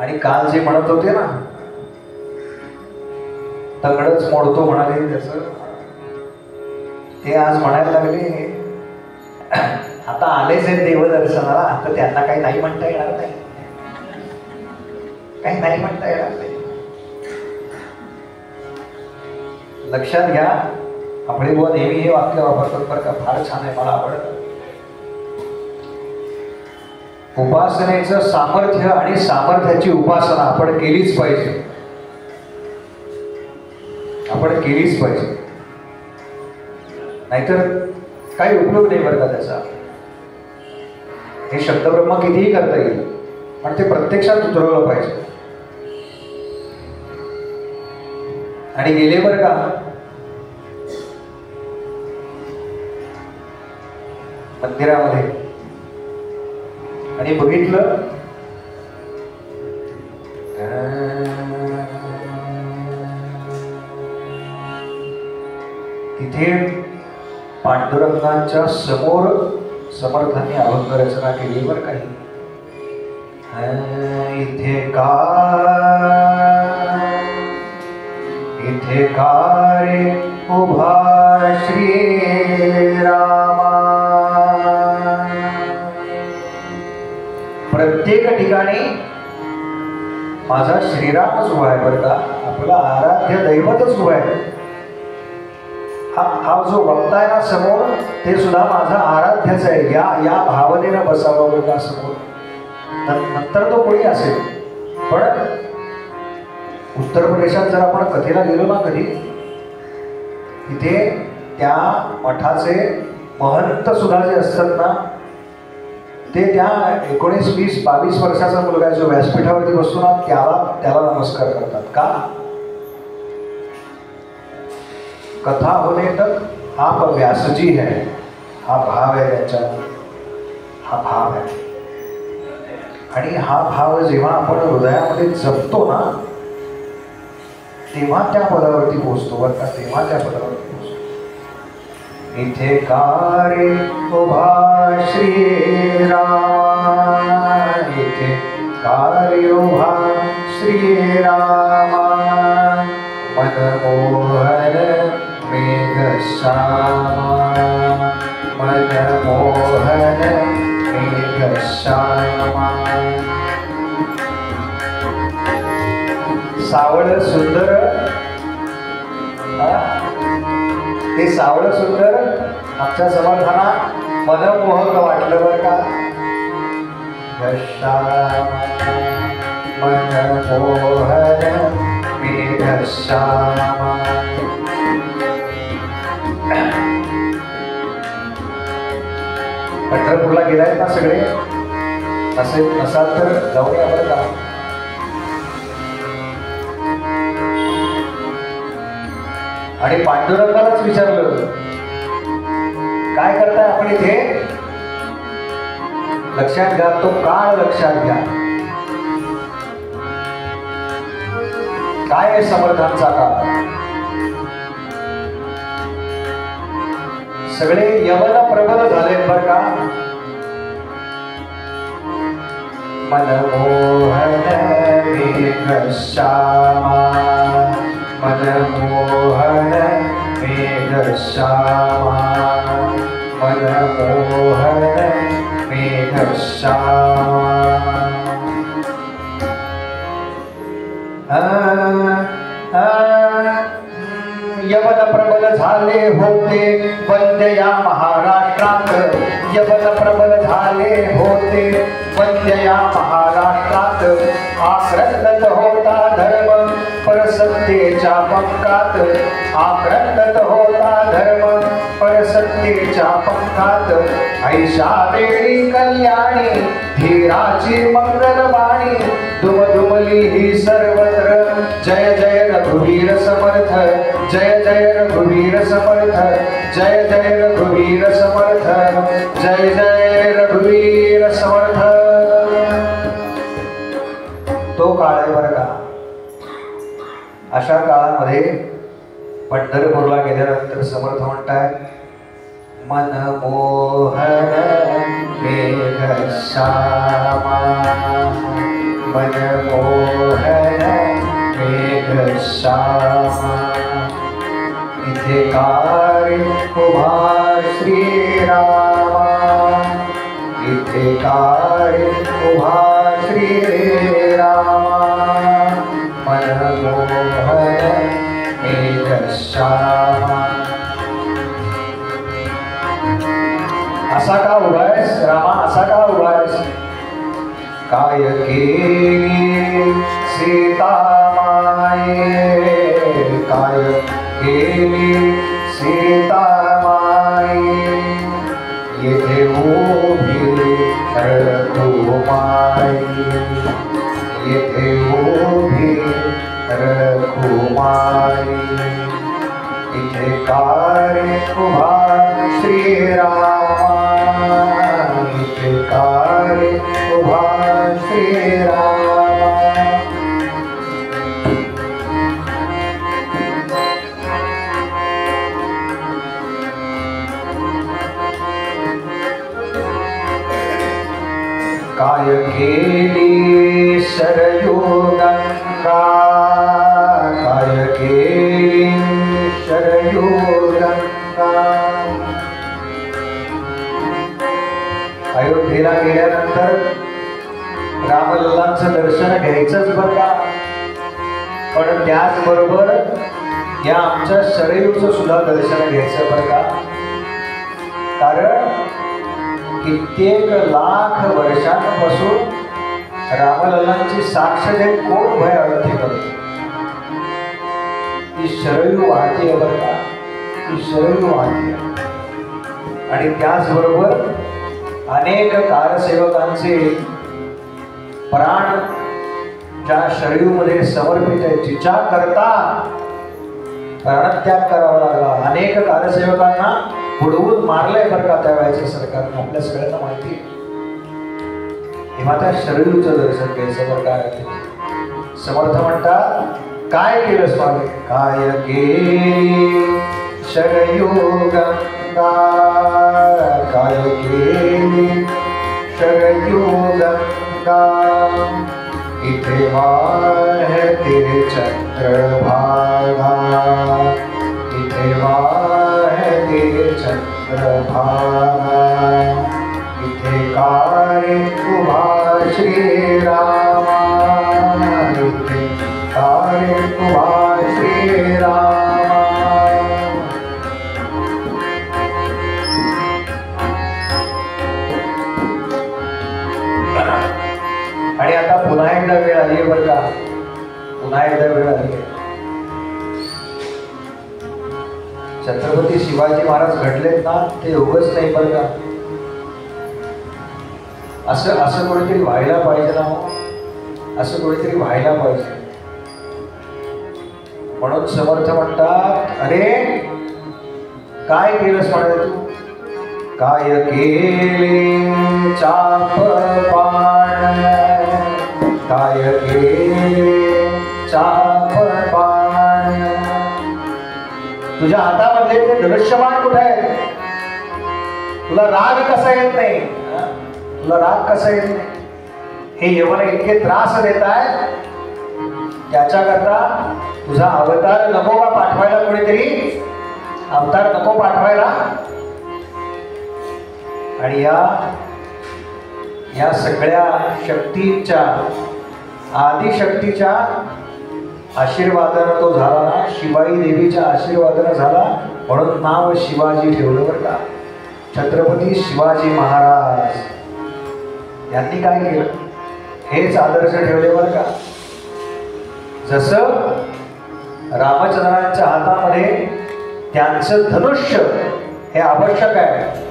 A: आणि काल जे म्हणत होते ना, तगडच मोडतो म्हणाले त्याच, ते आज म्हणायला लागले, आता आलेच आहेत देवदर्शनाला, आता त्यांना काही नाही म्हणता येणार नाही, काही नाही म्हणता येणार नाही. लक्षात घ्या, आपले बुवा नेहमी हे वाक्य वापरतात बरं का, फार छान आहे, मला आवडतं. उपासनेचं सामर्थ्य आणि सामर्थ्याची उपासना आपण केलीच पाहिजे, आपण केलीच पाहिजे. नाहीतर काही उपयोग नाही बरं का त्याचा. हे शब्दब्रह्म कितीही करता येईल, पण ते प्रत्यक्षात उतरवलं पाहिजे. आणि गेले बरं का मंदिरामध्ये आणि बघितलं, तिथे पांडुरंगाच्या समोर समर्थांनी अभंग रचना केली बरं काही. इथे का रे उभा श्रीरामा. प्रत्येक ठिकाणी माझा श्रीरामच उभा आहे बरं का, आपला आराध्य दैवतच उभा आहे. हा जो बघताय ना समोर, ते सुद्धा माझा आराध्यच आहे. या भावनेनं बसावं बरं का समोर. नंतर तो कोणी असेल. पण उत्तर प्रदेशात जर आपण कथेला गेलो ना कधी, तिथे त्या मठाचे महंत सुद्धा जे असतात ना, ते त्या 19, 20, 22 वर्षाचा मुलगा जो व्यासपीठावरती बसतो ना, त्याला नमस्कार करतात. का? कथा होने तक आप व्यासजी है, हा भाव आहे त्यांच्या, हा भाव आहे. आणि हा भाव जेव्हा आपण हृदयामध्ये जपतो ना, तेव्हा त्या पदावरती पोहोचतो बरं का, तेव्हा त्या पदावरती पोहोचतो. इथे का रे उभा श्रीराम, इथे का रे उभा श्रीराम मनमोहन मेघश्यामा मनमोहन मेघश्यामा. सावळ सुंदर, ते सावळ सुंदर आमच्या समर्थांना मनमोहक वाटलं बरं का. मनमोहन मेघश्यामा. पंढरपूरला गेलाय ना सगळे? असे नसाल तर जाऊया बरं का. आणि पांडुरंगालाच विचारलं काय करताय आपण इथे. लक्षात घ्या, तो काळ लक्षात घ्या. काय आहे समर्थांचा काळ. सगळे यवन प्रबल झाले बर का. मनमोहन मेघश्यामा मनमोहन मेघश्यामा मनमोहन मेघश्यामा. यवन प्रबल झाले होते वंद्य या महाराष्ट्रात. यवन प्रबल झाले होते वंद्य या महाराष्ट्रात. आक्रंदत होता धर्म परसत्तेच्या पंखात. आक्रंदत होता धर्म परसत्तेच्या पंखात. ऐशा वेळी कल्याणी धीराची मंगलवाणी. दुमदुमली ही सर्वत्र जय जय रघुवीर समर्थ. जय जय रघुवीर समर्थ. जय जय रघुवीर समर्थ. जय जय रघुवीर समर्थ. तो काळ आहे बरं का. अशा काळामध्ये पंढरपूरला गेल्यानंतर समर्थ म्हणताय मनमोहन मेघश्यामा मनमोहन मेघश्यामा. इथे काय उभा श्रीरामा. इथे काय उभा श्रीरामा मनमोहन मेघश्यामा. असा का उभायस रामा. असा का उभायस. काय केली सीता माये. काय केली सीता माये. येथे उभी रखुमाई. येथे उभी रखुमाई. इथे काय उभा श्रीरामा. इथे काय उभा श्रीरामा. काय केली शरयू गंगा. काय केली शरयू गंगा. अयोध्येला गेल्यानंतर रामलल्लांचं दर्शन घ्यायचंच बरं का. पण त्याचबरोबर या आमच्या शरयूचं सुद्धा दर्शन घ्यायचं बरं का. कारण कित्येक लाख वर्षांपासून रामलल्लांची साक्ष देत कोण भय अयोध्येकर. ती शरयू वाहते बरं का. ती शरयू वाहते. आणि त्याचबरोबर अनेक कारसेवकांचे प्राण ज्या शरयूमध्ये समर्पित आहे. जिच्या करता प्राणत्याग करावा लागला. अनेक कारसेवकांना बुडवून मारलंय बरं का त्यावेळेच्या सरकारने. आपल्या सगळ्यांना माहिती आहे. तेव्हा त्या शरयूचं दर्शन घ्यायचं बरं काय. समर्थ म्हणतात काय केलं स्वामी. काय केली शरयू गंगा. काय केली शरयू गंगा. इथे वाहते चंद्रभागा, इथे वाहते चंद्रभागा, इथे काळे उभा श्रीरामा, इथे काळे उभा श्रीरामा. आणि आता पुन्हा एकदा वेळ आली आहे बरं का, पुन्हा एकदा वेळ आली आहे. छत्रपती शिवाजी महाराज घडलेत ना, ते योगच नाही बरं का. असं कोणीतरी व्हायला पाहिजे ना, असं कोणीतरी व्हायला पाहिजे. म्हणून समर्थ म्हणतात, अरे काय केलंस म्हणे तू, काय केले चाप पाण, काय केले चाप पाण. तुझ्या हातामधले ते धनुष्यबाण कुठे आहे? तुला राग कसा येत नाही, तुला राग कसा येत नाही? हे यवन इतके त्रास देत आहे, त्याच्याकरता तुझा अवतार नको का पाठवायला? कोणीतरी अवतार नको पाठवायला? आणि या सगळ्या शक्तीच्या, आदिशक्तीच्या आशीर्वादानं तो झाला ना, शिवाई देवीच्या आशीर्वादानं झाला, म्हणून नाव शिवाजी ठेवलं बरं का. छत्रपती शिवाजी महाराज यांनी काय केलं, हेच आदर्श ठेवले बरं का. जसं रामचंद्रांच्या हातामध्ये त्यांचं धनुष्य हे आवश्यक आहे,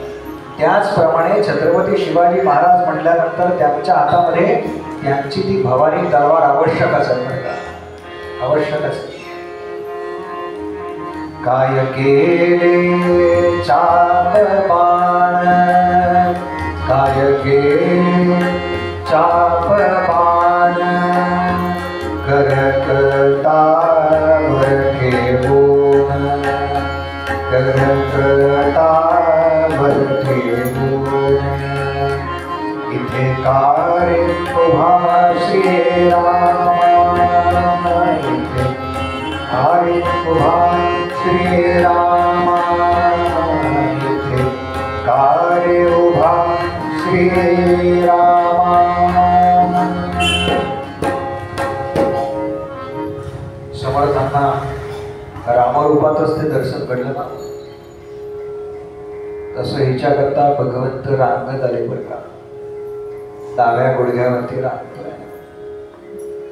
A: त्याचप्रमाणे छत्रपती शिवाजी महाराज म्हटल्यानंतर त्यांच्या हातामध्ये त्यांची ती भवानी तलवार आवश्यकच आहे बरं का, आवश्यकच आहे. काय केले चाप बाण, काय केले चाप बाण, करकटावर ठेवून, करकटावर ठेवून, इथे काळे उभा श्रीरामा, इथे काळे उभा श्रीरामा, इथे काळे उभा श्रीरामा. समर्थांना रामरूपातच ते दर्शन घडलं ना, तसं हिच्याकरता भगवंत रांगत आले बरं का. डाव्या गुडघ्यावरती रांगतोय,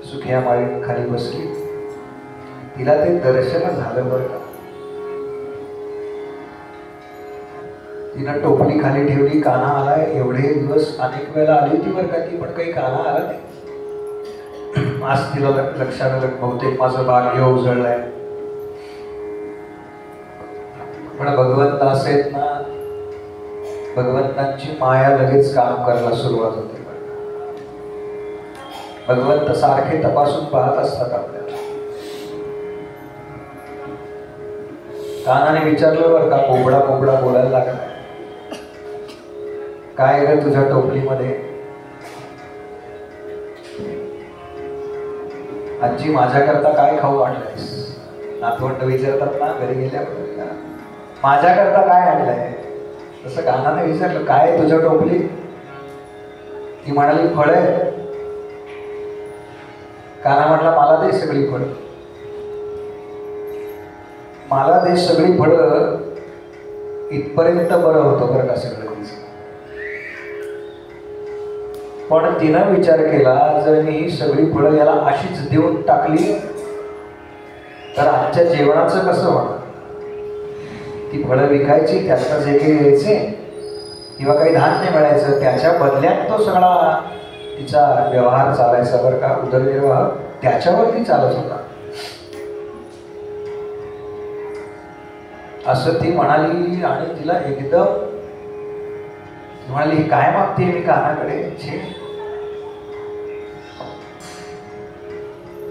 A: सुख्या माळी खाली बसली, तिला ते दर्शन झालं बरं का. तिनं टोपली खाली ठेवली, काना आलाय, एवढे दिवस अनेक वेळेला आली होती बरं का ती, पण काही काना आला नाही. आज तिला लक्षात आलं, बहुतेक माझं भाग्य उजळलंय. पण भगवंत असे आहेत ना, भगवंतांची माया लगेच काम करायला सुरुवात होते. भगवंत सारखे तपासून पाहत असतात आपल्याला. कानाने विचारलं बरं का, कोबडा कोबडा बोलायला लागला, काय ग तुझ्या टोपलीमध्ये? आजी माझ्याकरता काय खाऊ आणलंयस? नातवंड विचारतात ना घरी गेल्यावर, माझ्याकरता काय आणलंय? तसं कानाने विचारलं, काय तुझ्या टोपली? ती म्हणाली फळे. काना म्हटला, मला दे सगळी फळं, मला दे सगळी फळं. इथपर्यंत बरं होतं बरं का सगळं. पण तिनं विचार केला, जर मी ही सगळी फळं याला अशीच देऊन टाकली तर आजच्या जेवणाचं कसं होणार? ती फळं विकायची, त्यातनं जे काही यायचे किंवा काही धान्य मिळायचं, त्याच्या बदल्यात तो सगळा तिचा व्यवहार चालायचा बरं का. उदरनिर्वाह त्याच्यावरती चालत होता. असं ती म्हणाली. आणि तिला एकदम म्हणाली, काय मागते मी कानाकडे?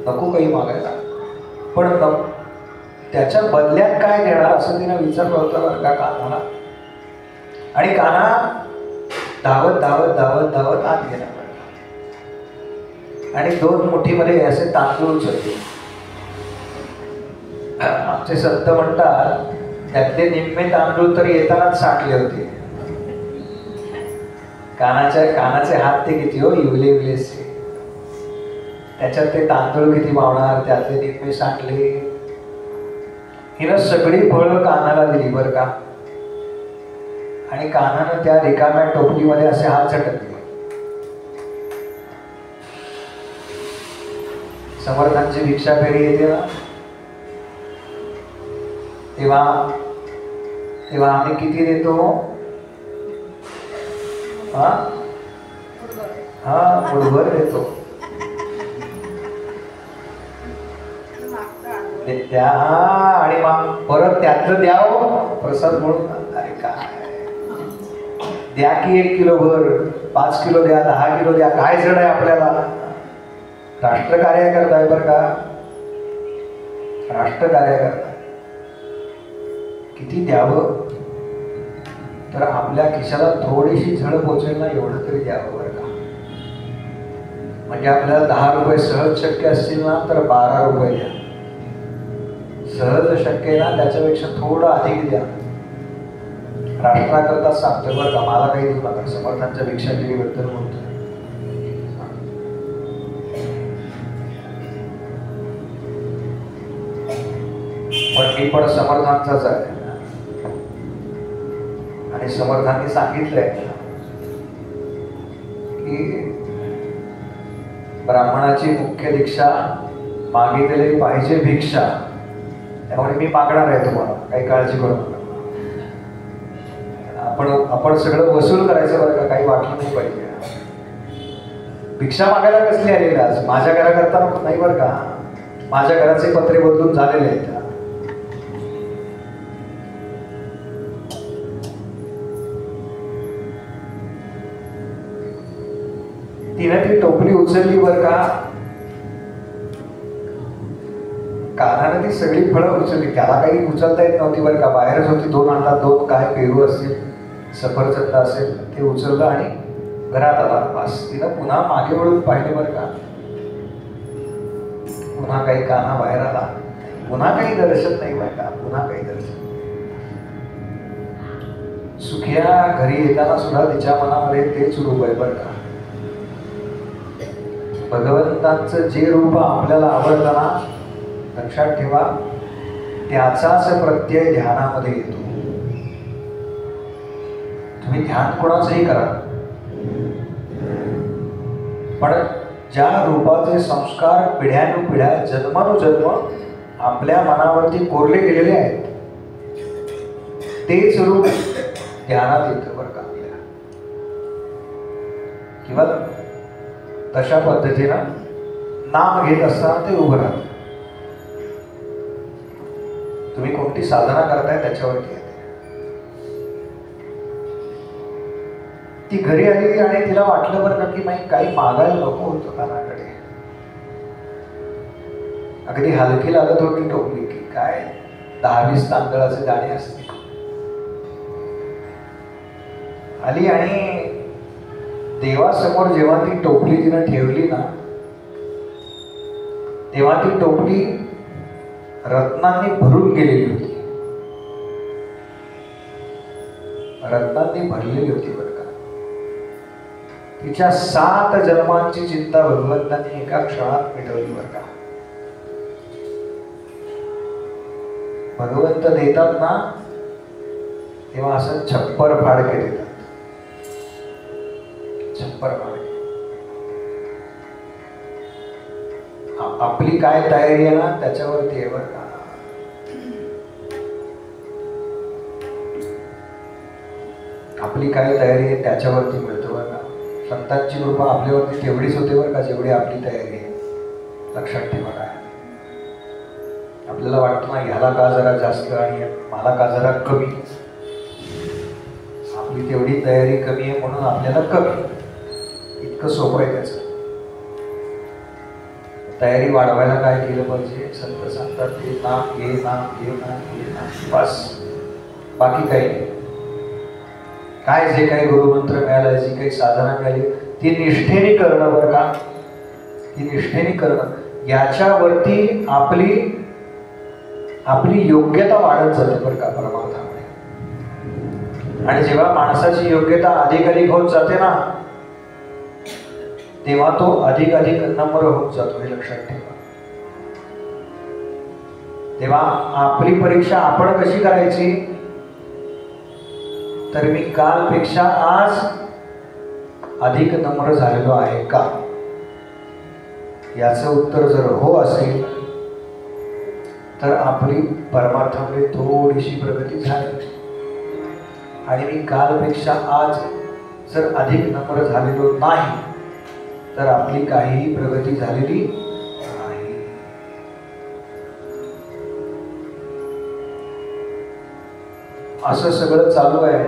A: नको काही मागायला, पण त्याच्या बदल्यात काय देणार असं तिने विचारलं होतं बरं का कानाला. आणि काना धावत धावत धावत धावत आत गेला. आणि 2 मुठीमध्ये असे तांदूळ उचलले. आमचे संत म्हणतात त्यातले निम्मे तांदूळ तर येतानाच सांडले होते. कानाचे हात ते किती हो, इवले इवलेसे. त्याच्यात ते तांदूळ किती मावणार, त्यातले निम्मे सांडले. हिनं सगळी फळं कानाला दिली बरं का. आणि कानानं त्या रिकाम्या टोपलीमध्ये असे हात झटकले. समर्थांची भिक्षा फेरी येते ना, तेव्हा आम्ही किती देतो? मुठभर देतो. त्या आणि मग परत त्यातलं द्यावं प्रसाद म्हणून. अरे काय द्या की 1 किलो भर, 5 किलो द्या, 10 किलो द्या, काय जड आहे आपल्याला. राष्ट्रकार्य करताय बरं का, राष्ट्रकार्य करताय. किती द्यावं तर आपल्या खिशाला थोडीशी झळ पोचेल ना, एवढं तरी द्यावं बरं का. म्हणजे आपल्याला 10 रुपये सहज शक्य असतील ना तर 12 रुपये द्या. सहज शक्य आहे ना त्याच्यापेक्षा थोडं अधिक द्या. राष्ट्राकरता सांगतोय बरं का, मला काही देऊ नका. समर्थांच्या भिक्षागिरीबद्दल बोलतोय. पण मी पण समर्थांचाच आहे. आणि समर्थांनी सांगितलंय की ब्राह्मणाची मुख्य दीक्षा मागितलेली पाहिजे भिक्षा. त्यामुळे मी मागणार आहे तुम्हाला, काही काळजी करू नका. आपण सगळं वसूल करायचं बरं का, काही वाटलं नाही पाहिजे. भिक्षा मागायला कसली आलेली आज? माझ्या घराकरता नाही बरं का, माझ्या घराचे पत्रे बदलून झालेले आहेत. तिने ती टोपली उचलली बरं का, कानाने ती सगळी फळं उचलली. त्याला काही उचलता येत नव्हती बरं का, बाहेरच होती. 2 हातात 2 काय पेरू असतील, सफरचंद असेल, ते उचललं आणि घरात आला. बस तिनं पुन्हा मागे वळून पाहिले बरं का, पुन्हा काही काना बाहेर आला, पुन्हा काही दर्शन नाही बरं का, पुन्हा काही दर्शन. सुखिया घरी येताना सुद्धा तिच्या मनामध्ये तेच रूप आहे बरं का. भगवंतांचं जे रूप आपल्याला आवडतं ना, लक्षात ठेवा, त्याचाच प्रत्यय ध्यानामध्ये येतो. तुम्ही ध्यान कोणाचंही करा, पण ज्या रूपाचे संस्कार पिढ्यानुपिढ्या जन्मानुजन्म आपल्या मनावरती कोरले गेलेले आहेत, तेच रूप ध्यानात येतं बरं का आपल्याला. किंवा तशा पद्धतीनं नाम घेत असताना ते उभं राहतं. तुम्ही कोणती साधना करताय त्याच्यावरती येते. ती घरी आली आणि तिला वाटलं बरं का की नाही काही मागायला नको होतं कानाकडे. अगदी हलकी लागत होती टोपली की काय 10-20 तांदळाचे दाणे असतील. आली आणि देवासमोर जेव्हा ती टोपली तिनं ठेवली ना, तेव्हा ती टोपली रत्नांनी भरून गेलेली होती. रत्नांनी भरलेली होती बरं का. तिच्या 7 जन्मांची चिंता भगवंतांनी एका क्षणात मिटवली बरं का. भगवंत देतात ना तेव्हा असं छप्पर फाडके देतात. छप्पर फाडके. आपली काय तयारी आहे ना त्याच्यावरती आहे बरं का. आपली काय तयारी आहे त्याच्यावरती मिळतं बरं का. संतांची कृपा आपल्यावरती तेवढीच होते बरं का जेवढी आपली तयारी आहे. लक्षात ठेवा. काय आपल्याला वाटतं ना ह्याला का जरा जास्त आणि मला का जरा कमी, आपली तेवढी तयारी कमी आहे म्हणून आपल्याला कमी. इतकं सोपं आहे त्याचं. तयारी वाढवायला काय केलं पाहिजे? संत सांगतात ते नाम घे, नाम घे, नाम घे, नाम, बस. बाकी काही नाही. काय जे काही गुरुमंत्र मिळाला, जी काही साधना मिळाली ती निष्ठेने करणं बरं का. ती निष्ठेने करणं, याच्यावरती आपली आपली योग्यता वाढत जाते बरं का परमार्थामध्ये. आणि जेव्हा माणसाची योग्यता अधिक अधिक होत जाते ना, तेव्हा तो अधिक अधिक नम्र होत जातो, हे लक्षात ठेवा. तेव्हा आपली परीक्षा आपण कशी करायची, तर मी कालपेक्षा आज अधिक नम्र झालेलो आहे का, याचं उत्तर जर हो असेल तर आपली परमार्थामध्ये थोडीशी प्रगती झाली. आणि मी कालपेक्षा आज जर अधिक नम्र झालेलो नाही तर आपली काहीही प्रगती झालेली नाही. असं सगळं चालू आहे.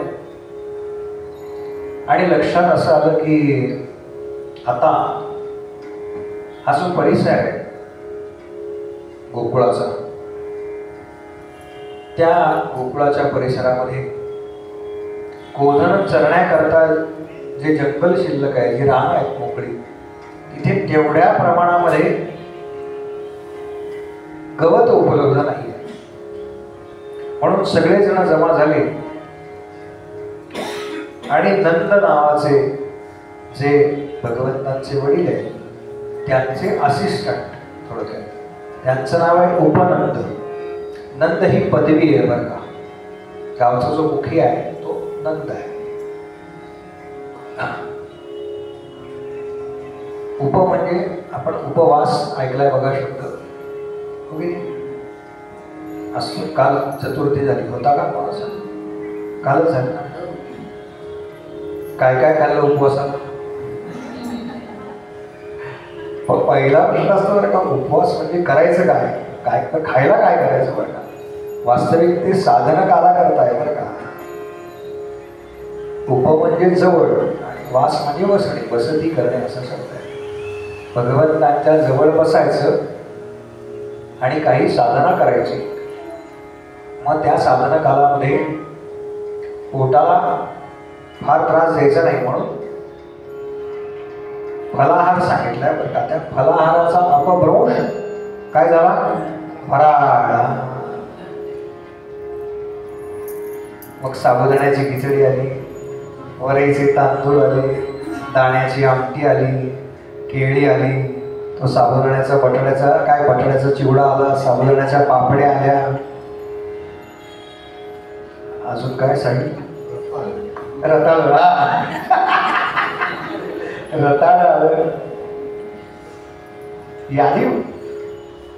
A: आणि लक्षात असं आलं की आता हा जो परिसर आहे गोकुळाचा, त्या गोकुळाच्या परिसरामध्ये गोधन चरण्याकरता जे जंगल शिल्लक आहे, जी रान आहेत मोकळी, तिथे तेवढ्या प्रमाणामध्ये गवत उपलब्ध नाही आहे. म्हणून सगळेजण जमा झाले आणि नंद नावाचे जे भगवंतांचे वडील आहेत त्यांचे असिस्टंट, थोडक्यात त्यांचं नाव आहे उपनंद. नंद ही पदवी आहे बरं का, गावचा जो मुखी आहे तो नंद आहे. उप म्हणजे आपण उपवास ऐकलाय बघा शब्द, असं. काल चतुर्थी झाली, होता का कोणाचा? कालच झाली ना. काय काय खाल्लं उपवासाला? पहिला प्रश्न असतो बरं का, उपवास म्हणजे करायचं काय, काय खायला काय करायचं बरं का. वास्तविक ते साधन काला करताय बरं का. उप म्हणजे जवळ आणि वास म्हणजे बसणे, बसती करणे असं शब्द आहे. भगवंतांच्या जवळ बसायचं आणि काही साधना करायची. मग त्या साधना कालामध्ये पोटाला फार त्रास द्यायचा नाही म्हणून फलाहार सांगितलाय बरं का. त्या फलाहाराचा अपभ्रंश काय झाला, फराळ. मग साबुदाण्याची खिचडी आली, वरईचे तांदूळ आले, दाण्याची आमटी आली, केळी आली, तो साबुदाण्याचा बटाट्याचा काय बटाट्याचा चिवडा आला, साबुदाण्याच्या पापड्या आल्या, अजून काय साडी रताळ, रताळ आलं.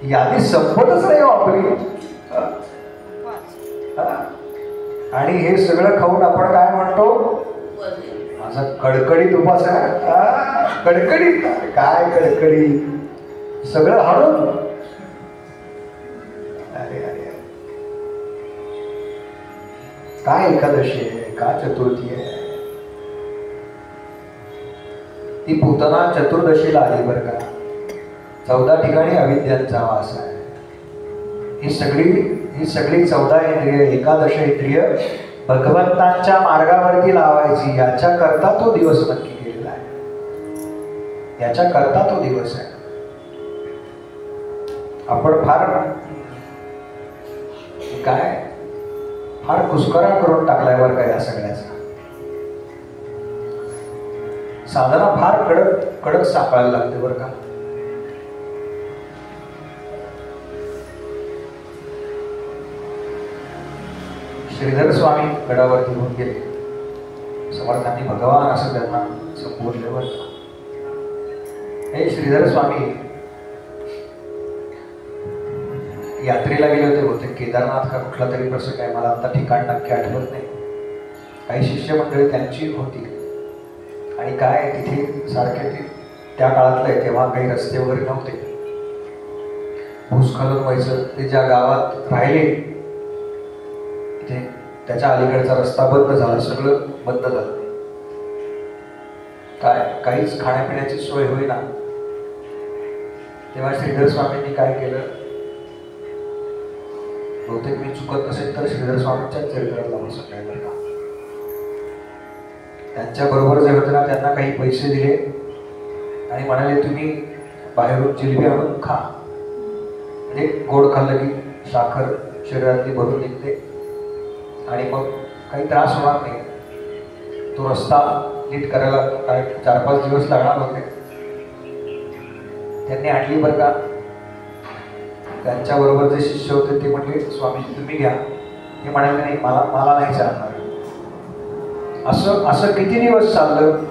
A: यादी संपतच नाही आपली. आणि हे सगळं खाऊन आपण काय म्हणतो, माझा कडकडीत उपास आहे. कडकडीत काय, कडकडीत सगळं हळून. अरे अरे काय एकादशी आहे, काय चतुर्थी आहे. ती पूतना चतुर्दशीला आली बरं का. 14 ठिकाणी अविद्यांचा वास आहे. ही सगळी 14 इंद्रिय, एकादश इंद्रिय भगवंतांच्या मार्गावरती लावायची, याच्याकरता तो दिवस नक्की केलेला आहे. याच्याकरता तो दिवस आहे. आपण फार कुस्करा करून टाकलाय बरं का या सगळ्याचा. साधना फार कडक सापडायला लागते बरं का. श्रीधर स्वामी गडावरती होऊन गेले. समर्थांनी भगवान असं त्यांना संबोधले बरं का. हे श्रीधर स्वामी यात्रेला गेले होते, बहुतेक केदारनाथ का कुठला तरी प्रसंग आहे, मला आता ठिकाण नक्की आठवत नाही. काही शिष्यमंडळी त्यांची होती आणि काय तिथे सारखे ते त्या काळातलं आहे, तेव्हा काही रस्ते वगैरे नव्हते, भूस्खलन व्हायचं. ते ज्या गावात राहिले तिथे त्याच्या अलीकडचा रस्ता बंद झाला, सगळं बंद झालं. काहीच खाण्यापिण्याची सोय होईना. तेव्हा श्रीधर स्वामींनी काय केलं, बहुतेक मी चुकत नसेल तर श्रीधर स्वामींच्या चरित्रातला प्रसंग आहे बरं का. त्यांच्या बरोबर जे होते ना त्यांना काही पैसे दिले आणि म्हणाले, तुम्ही बाहेरून जिलबी आणून खा, म्हणजे गोड खाल्लं की साखर शरीरातली भरून निघते आणि मग काही त्रास होणार नाही. तो रस्ता नीट करायला काय 4-5 दिवस लागणार होते. त्यांनी आणली बरं का. त्यांच्याबरोबर जे शिष्य होते ते म्हणले, स्वामीजी तुम्ही घ्या. ते म्हणाले नाही, मला नाही चालणार. असं असं किती दिवस चाललं?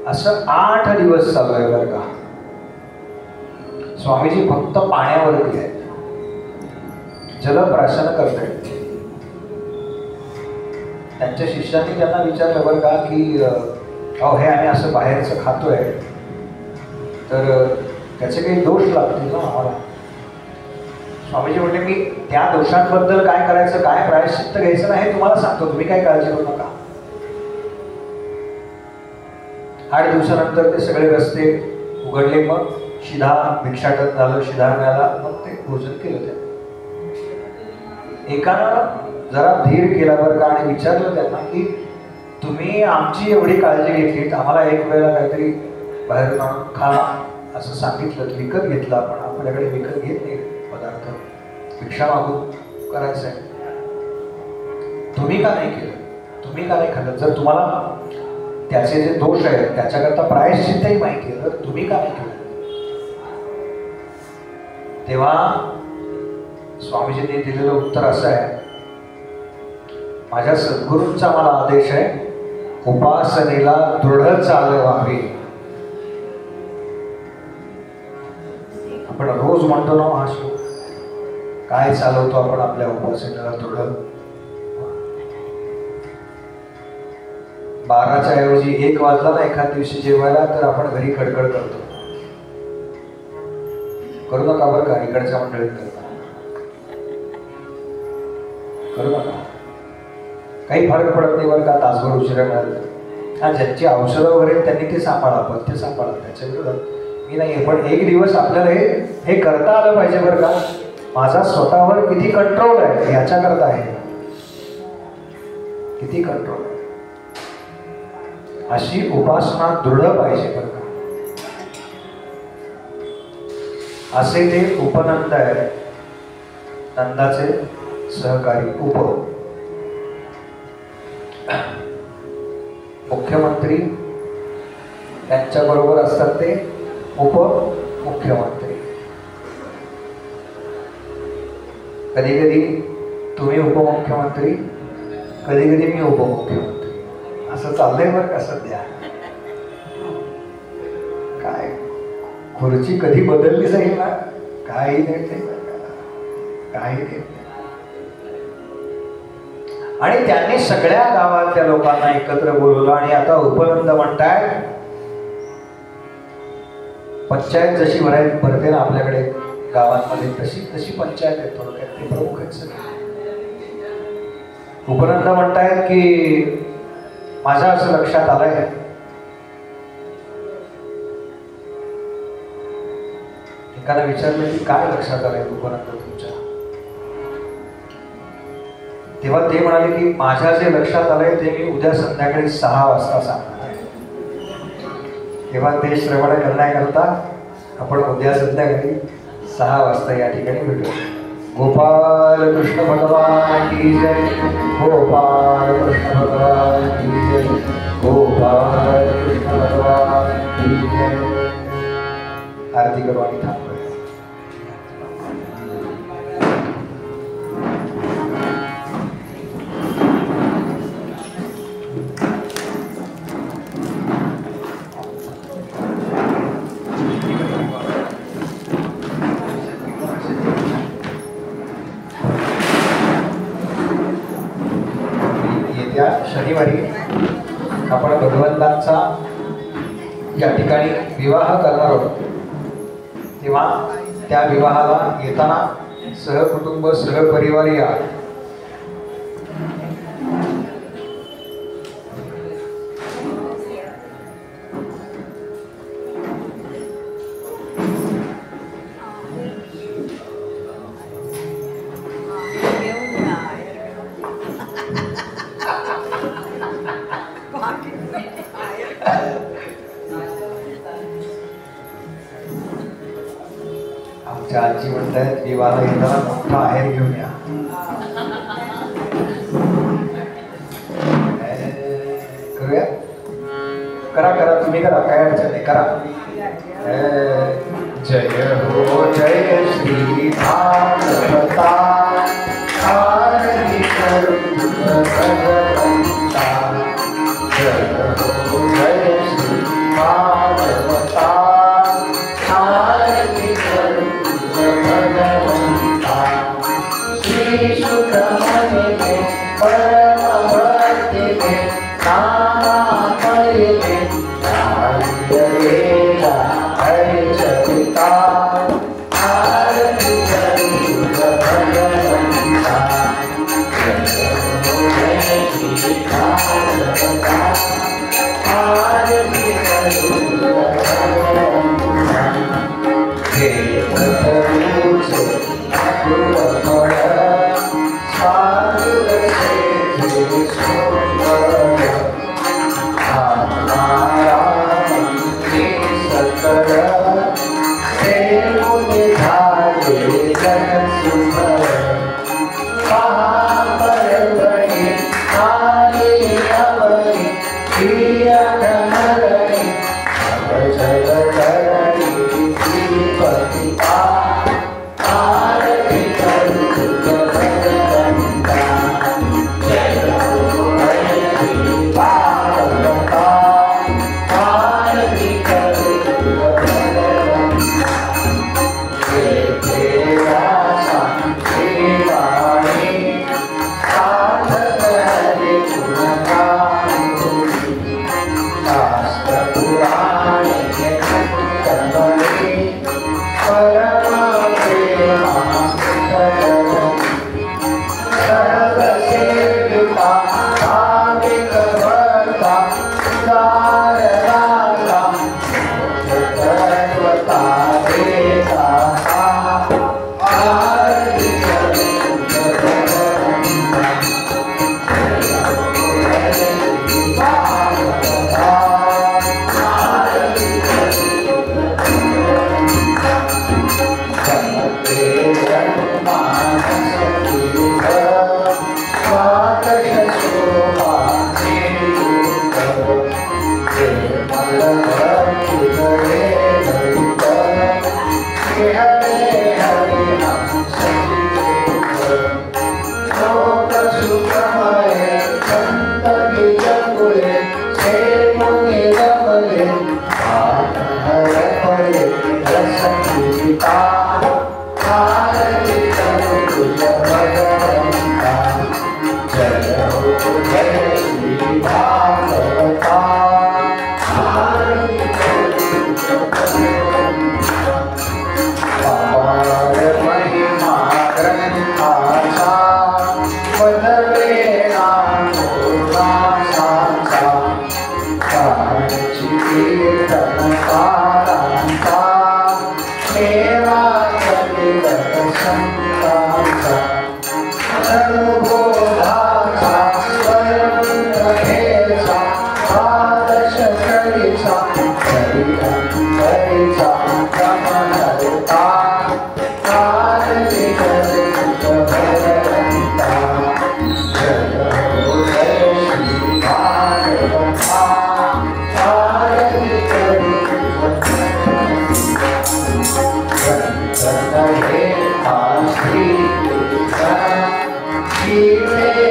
A: असं 8 दिवस चाललंय बरं का. स्वामीजी फक्त पाण्यावरती आहेत, जलप्राशन करतायत. त्यांच्या शिष्यांनी त्यांना विचारलं बरं का की अहो हे आम्ही असं बाहेरचं खातोय तर त्याचे काही दोष लागतील ना आम्हाला. स्वामीजी म्हणले मी त्या दोषांबद्दल काय करायचं, काय प्रायश्चित्त घ्यायचं नाही हे तुम्हाला सांगतो, तुम्ही काय काळजी करू नका. 8 दिवसानंतर ते सगळे रस्ते उघडले. मग शिधा भिक्षाटन झालं, शिधा मिळाला. मग ते भोजन केलं. एकानं जरा धीर केला बरं का आणि विचारलं त्यांना की तुम्ही आमची एवढी काळजी घेतली, आम्हाला एक वेळेला काहीतरी बाहेरून आणून खा असं सांगितलं, विकत घेतलं. आपण आपल्याकडे विकत घेत नाही पदार्थ, भिक्षा मागून करायचं आहे. तुम्ही का नाही केलं? तुम्ही का नाही खाल्लं? जर तुम्हाला त्याचे जे दोष आहेत त्याच्याकरता प्रायश्चित्तही माहिती आहे तर तुम्ही का नाही केलं? तेव्हा स्वामीजींनी दिलेलं उत्तर असं आहे, माझ्या सद्गुरूंचा मला आदेश आहे, उपासनेला दृढ चालवावे. आपण रोज म्हणतो ना महाशिव, काय चालवतो आपण आपल्या उपासनेला दृढ? 12च्या ऐवजी 1 वाजला ना एखाद दिवशी जेवायला तर आपण घरी कडकड करतो. करू नका बरं का, इकडच्या मंडळीत करता करू नका. काही फरक पडत नाही बरं का, तासभर उशिरा मिळालं. हा ज्यांची औषधं वगैरे त्यांनी ते सांभाळा, पथ्य सांभाळा, त्याच्या विरोधात मी नाही. पण एक दिवस आपल्याला हे करता आलं पाहिजे बरं का. माझा स्वतःवर किती कंट्रोल आहे ह्याच्याकरता आहे, किती कंट्रोल आहे. अशी उपासना दृढ पाहिजे बरं का. असे ते उपनंद आहे, नंदाचे सहकारी. मुख्यमंत्री त्यांच्या बरोबर असतात ते उपमुख्यमंत्री. कधी कधी तुम्ही उपमुख्यमंत्री, कधी कधी मी उपमुख्यमंत्री, असं चाललंय बरं का सध्या. काय खुर्ची कधी बदलली जाईल ना, काही नाही, काही नाही. आणि त्यांनी सगळ्या गावातल्या लोकांना एकत्र बोलवलं. आणि आता उपनंद म्हणताय, पंचायत जशी भरते ना आपल्याकडे गावांमध्ये, तशी पंचायत आहे. थोडक्यात ते प्रमुख आहेत सगळे. उपनंद म्हणतायत की माझ्या असं लक्षात आलंय, एकाला विचारलं की काय लक्षात आलंय उपनंद तुमच्या? तेव्हा ते म्हणाले की माझ्या जे लक्षात आलंय ते मी उद्या संध्याकाळी 6 वाजता सांगणार आहे. तेव्हा ते श्रवण करण्याकरता आपण उद्या संध्याकाळी 6 वाजता या ठिकाणी भेटू. गोपाल कृष्ण भगवान की जय, गोपाल कृष्ण भगवान की जय, गोपाल कृष्ण भगवान की जय. आरती करू आणि थांबूया. शनिवारी आपण भगवंतांचा या ठिकाणी विवाह करणार आहोत. तेव्हा त्या विवाहाला येताना सहकुटुंब सहपरिवार या. आमच्या आजी म्हणतायत विवाह येताना मोठा आहेर घेऊन या. करूया, करा करा, तुम्ही करा, काय अडचण नाही, करा. जय हो जय श्री भागवता आरती करू भगवंता. जय हो जय श्री भागवता आरती करू भगवंता. श्री शुक मुनि परम भक्ति में नामामृत हरिचरिता आरती करू भगवंता. आरती करू भगवंता. हे प्रभुच गुरुफळ साधुर सेवे सोहळ. सकल सेवुनि झाले जनसुभळ. महापरवणी आली अवनी प्रियधमरणी जल धरणी श्रीपतिता. आरती करू भगवंता. जय हो हरि भागवता आरती करू भगवंता. देवाचा देवाणी साधक हरि गुणगाणी. शास्त्र पुराणे कमळे परम प्रेमामृत. सर्वसेविता भाविक भक्ता उदारदाता तत्वता देदाता. आरती करू भगवंता. भागवता आरती करू भगवंता. जन्मते जन्मानस तीर्थ स्वादश शोभाचे दूत. निर्मल भक्ति हरे ललित श्री हरे हरे नाम संकीर्तन. लोक सुखमय संत बीजकुले सेवुनि रमले. हर फले रसगीता. आरती करू भगवंता. जय हो जय श्री भागवता आरती करू भगवंता. अपार महिमा ग्रंथाचा वदवेना पूर्णासाचा. काळजी कीर्तन कारांचा मेवा चलित संतांचा. अनुभोधाचा स्वयंभेचा द्वादश कळीचा हरी अंतरीचा गमनता. आरती करू भगवंता. जय हो जय श्री भागवता आरती करू भगवंता. हे श्री जीवे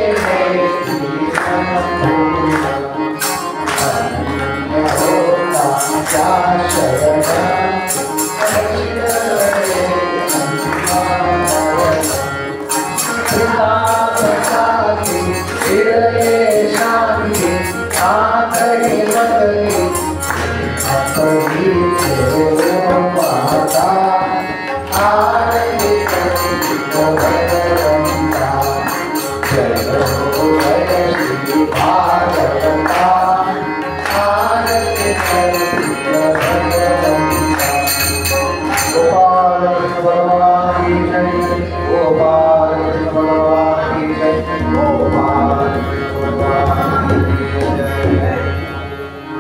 A: शरण